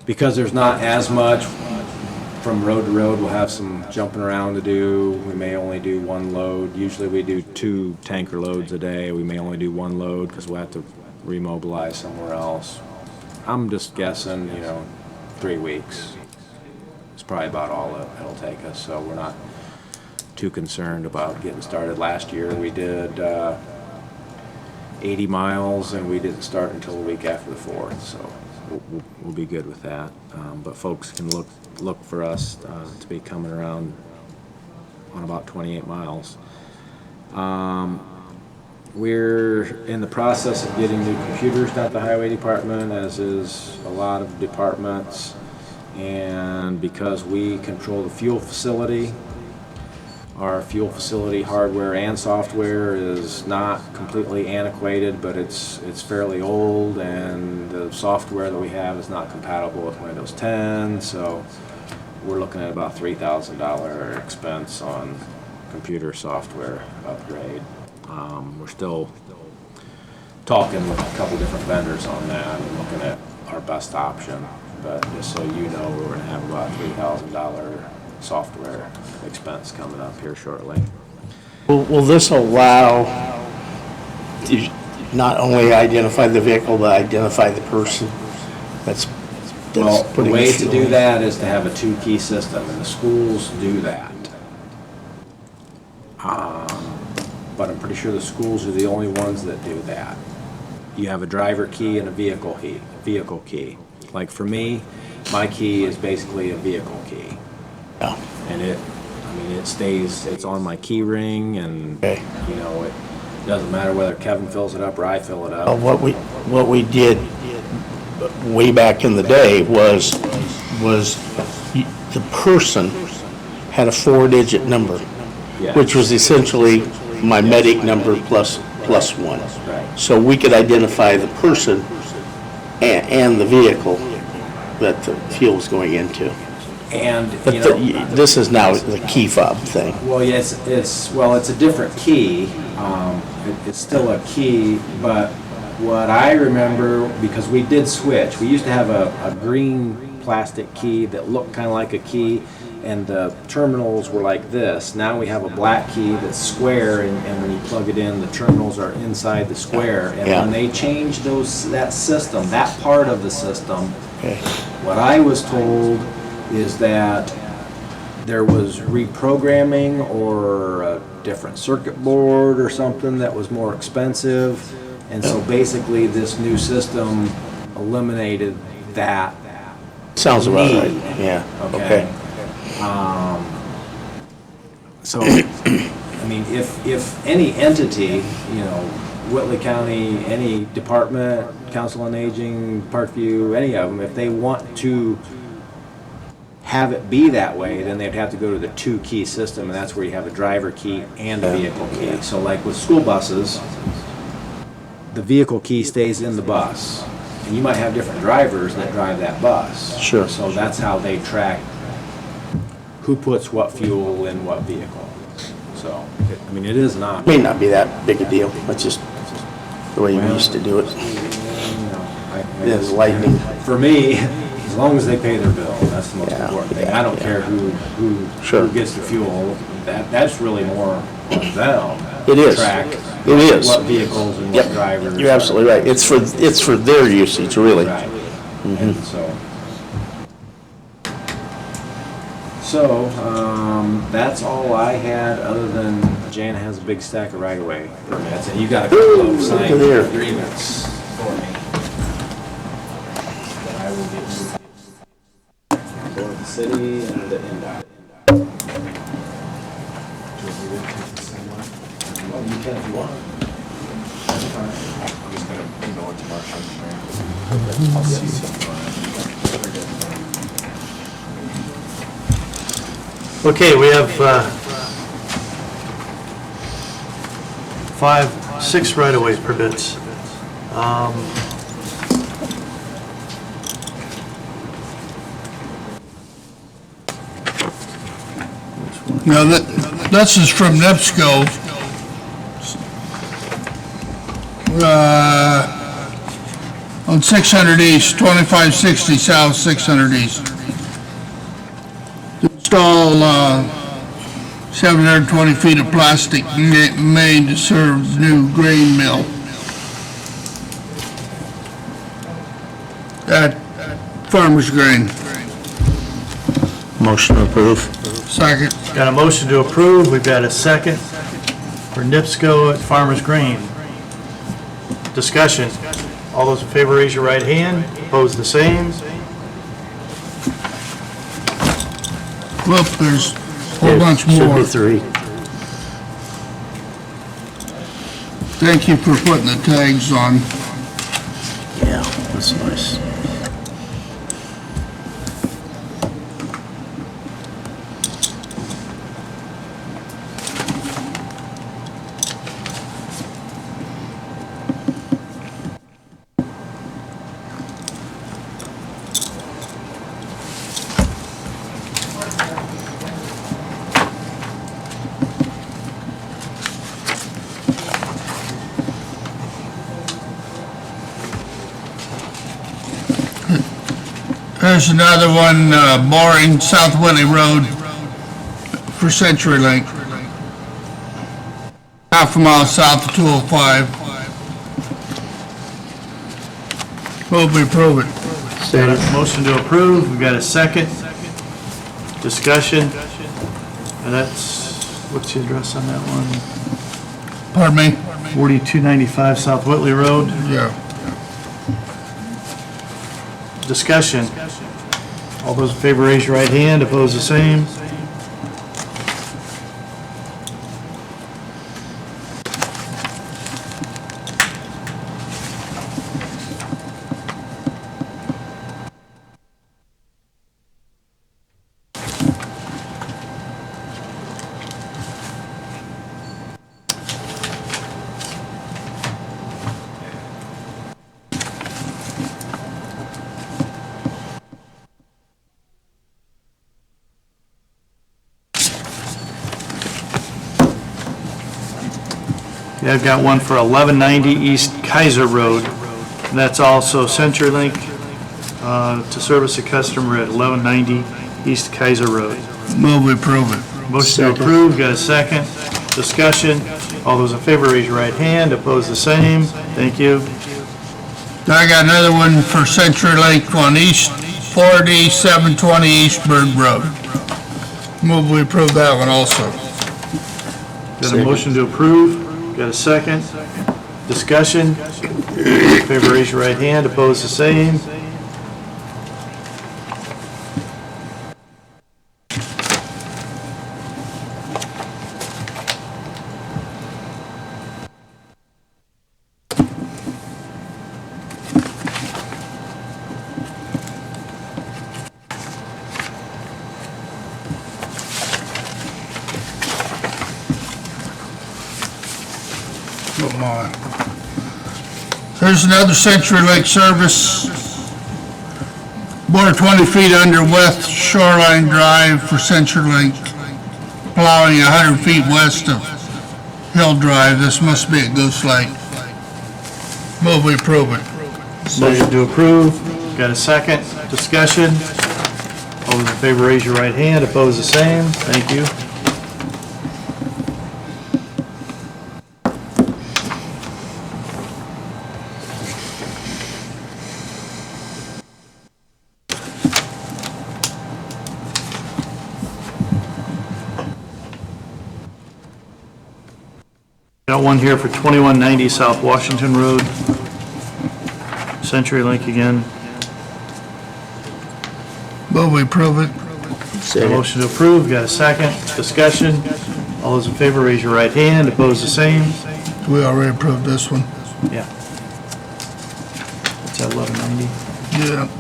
Because there's not as much from road to road, we'll have some jumping around to do. We may only do one load. Usually we do 2 tanker loads a day. We may only do 1 load because we'll have to remobilize somewhere else. I'm just guessing, 3 weeks. It's probably about all it'll take us, so we're not too concerned about getting started. Last year we did 80 miles and we didn't start until the week after the 4th, so we'll be good with that. But folks can look for us to be coming around on about 28 miles. We're in the process of getting new computers down at the highway department, as is a lot of departments. And because we control the fuel facility, our fuel facility hardware and software is not completely antiquated, but it's fairly old, and the software that we have is not compatible with Windows 10, so we're looking at about $3,000 expense on computer software upgrade. We're still talking with a couple different vendors on that and looking at our best option, but just so you know, we're going to have about $3,000 software expense coming up here shortly.
Will this allow you not only identify the vehicle, but identify the person that's
Well, the
putting
way
the
to
fuel
do
in?
that is to have a 2-key system, and the schools do that. But I'm pretty sure the schools are the only ones that do that. You have a driver key and a vehicle key. Like for me, my key is basically a vehicle key.
Yeah.
And it stays, it's on my key ring, and,
Okay.
it doesn't matter whether Kevin fills it up or I fill it up.
What we did way back in the day was the person had a 4-digit number,
Yes.
which was essentially my medic number plus 1.
Right.
So we could identify the person and the vehicle that the fuel's going into.
And,
But this is now the key fob thing.
well, yes, it's a different key. It's still a key, but what I remember, because we did switch, we used to have a green plastic key that looked kind of like a key, and the terminals were like this. Now we have a black key that's square, and when you plug it in, the terminals are inside the square. And
Yeah.
when they changed that system, that part of the system,
Okay.
what I was told is that there was reprogramming or a different circuit board or something that was more expensive. And so basically this new system eliminated that.
Sounds about
need.
right, yeah,
Okay.
okay.
So, if any entity, Whitley County, any department, Council on Aging, Parkview, any of them, if they want to have it be that way, then they'd have to go to the 2-key system, and that's where you have a driver key and a vehicle key. So like with school buses, the vehicle key stays in the bus, and you might have different drivers that drive that bus.
Sure.
So that's how they track who puts what fuel in what vehicle. So, it is not.
May not be that big a deal, that's just the way we used to do it. It is lightning.
For me, as long as they pay their bill, that's the most
Yeah,
important thing. I don't care who
Sure.
gets the fuel. That's really more on them.
It is.
Track
It is.
what vehicles and
Yep,
what drivers.
you're absolutely right. It's for their usage, really.
Right.
Mm-hmm.
And so, So, that's all I had, other than Jan has a big stack of right-of-way permits, and you got a couple of signed agreements for me. That I will get to both the city and the INDOT. Oh, you can if you want. I'm just gonna email it to Marshall. I'll see you.
Okay, we have 6 right-of-way permits.
Now, this is from NIPSCO. On 600 East, 2560 South, 600 East. To install 720 feet of plastic main to serve new grain mill at Farmers Grain.
Motion approved.
Second.
Got a motion to approve, we've got a second for NIPSCO at Farmers Grain. Discussion. All those in favor raise your right hand, opposed the same.
Whoop, there's a whole bunch
Should
more.
be 3.
Thank you for putting the tags on.
Yeah, that's nice.
There's another one, boring South Whitley Road for CenturyLink. Half a mile south of 205. Move we approve it.
Got a motion to approve, we've got a second. Discussion. And that's, what's the address on that one?
Pardon me?
4295 South Whitley Road.
Yeah.
Discussion. All those in favor raise your right hand, opposed the same. Yeah, I've got one for 1190 East Kaiser Road. And that's also CenturyLink to service a customer at 1190 East Kaiser Road.
Move we approve it.
Motion to approve, got a second. Discussion. All those in favor raise your right hand, opposed the same. Thank you.
I got another one for CenturyLink on East 4D 720 East Bird Road. Move we approve that one also.
Got a motion to approve, got a second. Discussion. All in favor raise your right hand, opposed the same.
Come on. Here's another CenturyLink service. Bore 20 feet under West Shoreline Drive for CenturyLink. Plowing 100 feet west of Hill Drive. This must be at Goose Lake. Move we approve it.
Motion to approve, got a second. Discussion. All those in favor raise your right hand, opposed the same. Thank you. Got one here for 2190 South Washington Road. CenturyLink again.
Move we approve it.
Got a
Second.
motion to approve, got a second, discussion. All those in favor, raise your right hand, opposed, the same.
We already approved this one.
Yeah. It's at 1190.
Yeah.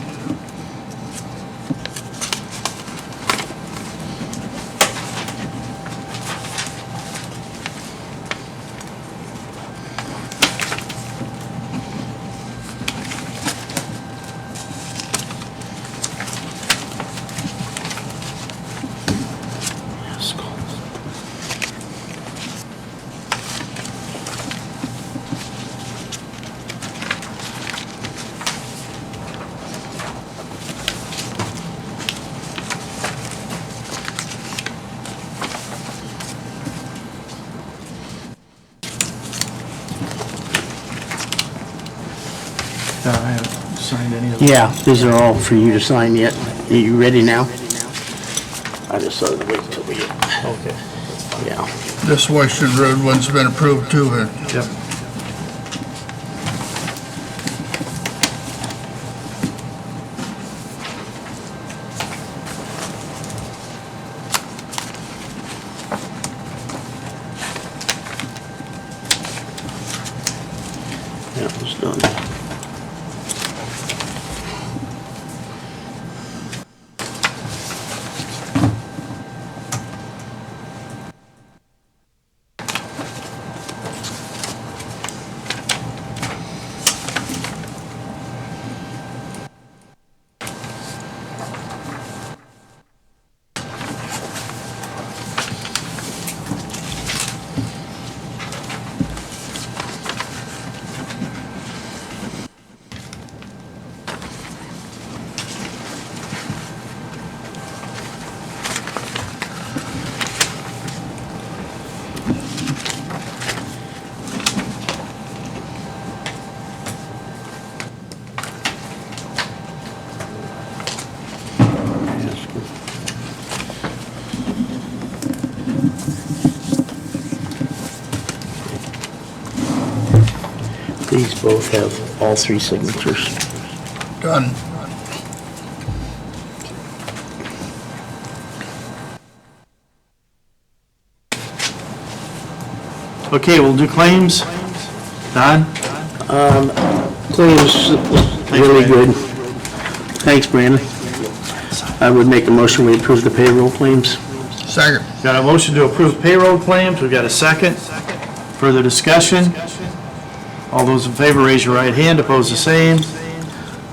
I haven't signed any of them.
Yeah, these are all for you to sign yet. Are you ready now? I just thought I'd wait till we get,
Okay.
yeah.
This Washington Road one's been approved too.
Yep.
Yeah, it's done. These both have all three signatures.
Done.
Okay, we'll do claims. Don?
Claims, really good. Thanks, Brandon. I would make a motion we approve the payroll claims.
Second.
Got a motion to approve payroll claims, we've got a second. Further discussion? All those in favor, raise your right hand, opposed, the same.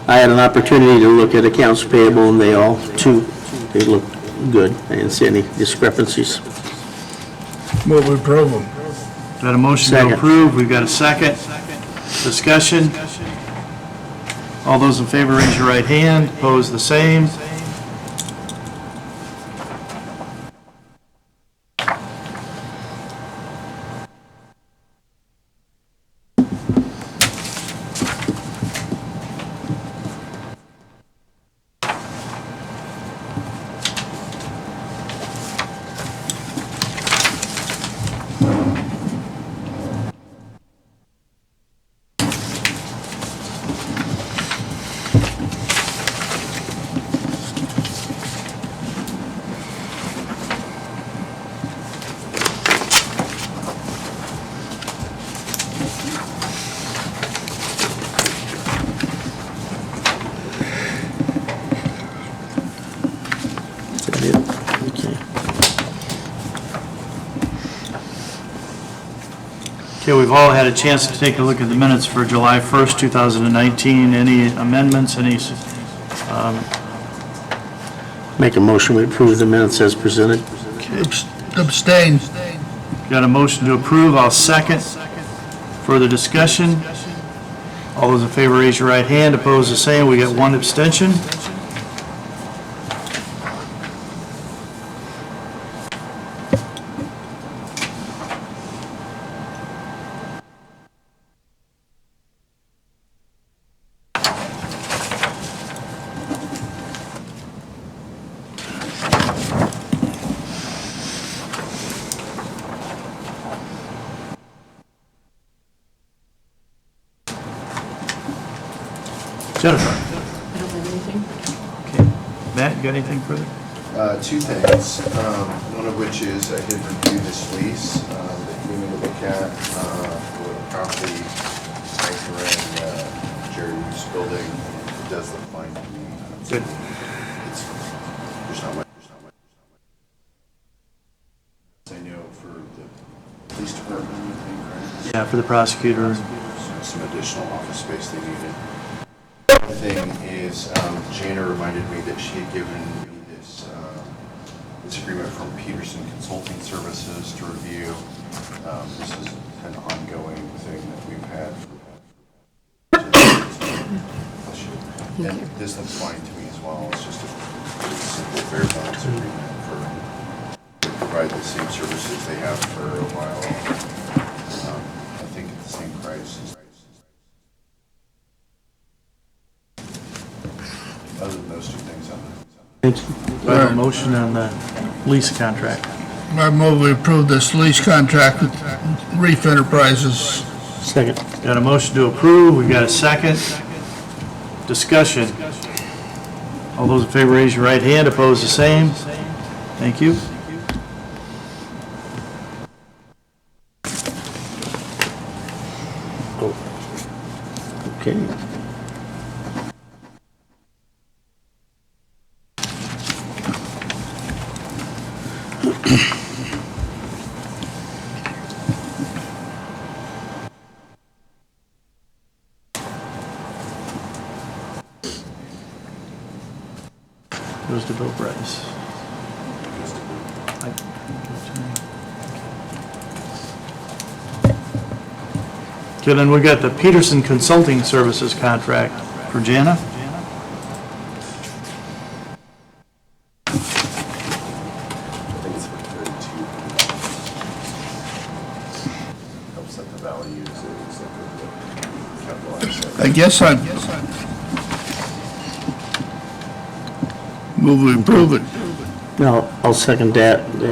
I had an opportunity to look at accounts payable, and they all, they look good. I didn't see any discrepancies.
Move we approve them.
Got a motion to
Second.
approve, we've got a second. Discussion? All those in favor, raise your right hand, opposed, the same.
Is that it? Okay.
Okay, we've all had a chance to take a look at the minutes for July 1st, 2019. Any amendments, any,
Make a motion we approve the minutes as presented.
Abstain.
got a motion to approve, I'll second. Further discussion? All those in favor, raise your right hand, opposed, the same. We got one abstention. Jennifer?
I don't have anything.
Okay. Matt, you got anything further?
Two things, one of which is I did review this lease that you gave me to look at for the property over in Jerry's building. It does look fine to me.
Good.
There's not much. I know for the police department, I think, right?
Yeah, for the prosecutor.
Some additional office space they needed. The other thing is, Jana reminded me that she had given me this agreement from Peterson Consulting Services to review. This is an ongoing thing that we've had for and this looks fine to me as well. It's just a simple fair bones agreement to provide the same services they have for a while. I think at the same price. Other than those two things,
Thank you.
Do I have a motion on the lease contract?
I move we approve this lease contract with Reef Enterprises.
Second.
Got a motion to approve, we got a second. Discussion. All those in favor raise your right hand, opposed the same. Thank you.
Okay.
Goes to Bill Bryce. Okay, then we got the Peterson Consulting Services contract for Jana.
I think it's for 32. Helps set the values. It's like the capitalized.
I guess I move we approve it.
Now, I'll second that.
Do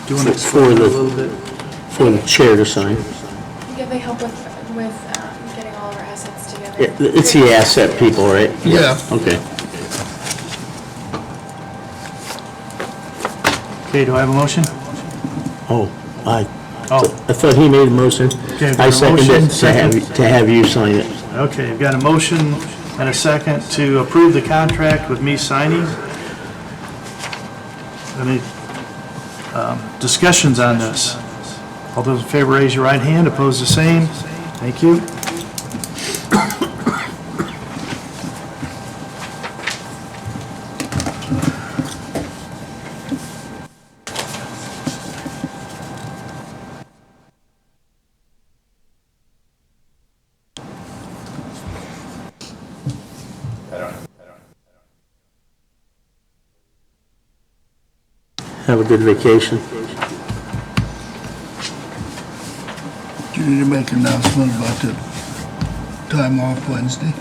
you want to
For
explain
the-
a little bit?
For the chair to sign.
Yeah, they help with getting all of our assets together.
It's the asset people, right?
Yeah.
Okay.
Okay, do I have a motion?
Oh, I
Oh,
thought he made a motion.
Okay, got
I
a
seconded
motion,
it to have you sign it.
okay, I've got a motion and a second to approve the contract with me signing. Any discussions on this? All those in favor raise your right hand, opposed the same. Thank you.
Have a good vacation.
Do you need to make an announcement about the time off Wednesday?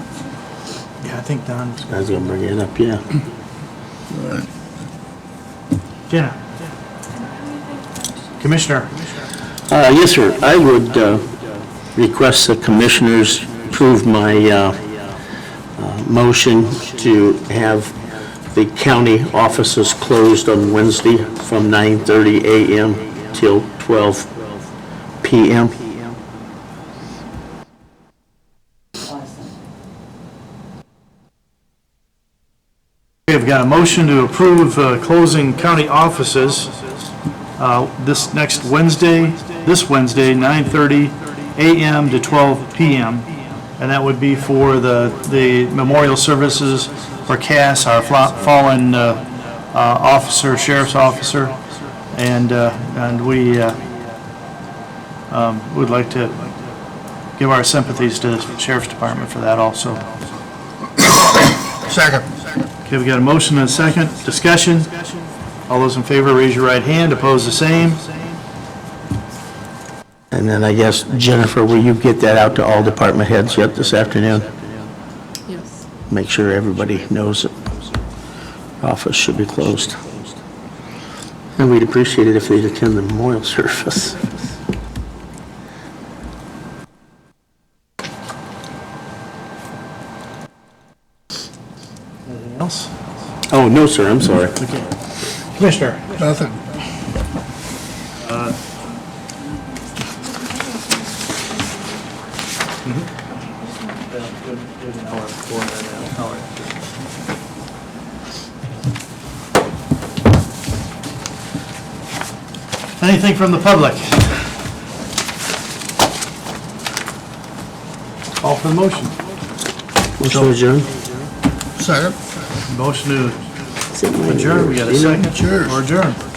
Yeah, I think Don's.
I was gonna bring it up, yeah.
All right.
Jenna. Commissioner.
Yes, sir. I would request the commissioners approve my motion to have the county offices closed on Wednesday from 9:30 a.m. till 12 p.m.
We've got a motion to approve closing county offices this Wednesday, 9:30 a.m. to 12 p.m. And that would be for the memorial services for Cass, our fallen officer, sheriff's officer. And we would like to give our sympathies to the sheriff's department for that also.
Second.
Okay, we got a motion and a second. Discussion. All those in favor, raise your right hand. Opposed, the same.
And then I guess, Jennifer, will you get that out to all department heads yet this afternoon?
Yes.
Make sure everybody knows that office should be closed. And we'd appreciate it if they'd attend the memorial service. Oh, no, sir, I'm sorry.
Commissioner?
Nothing.
Anything from the public? Call for the motion.
Motion adjourned.
Second.
Motion to adjourn, we got a second?
Cheers.
Or adjourn.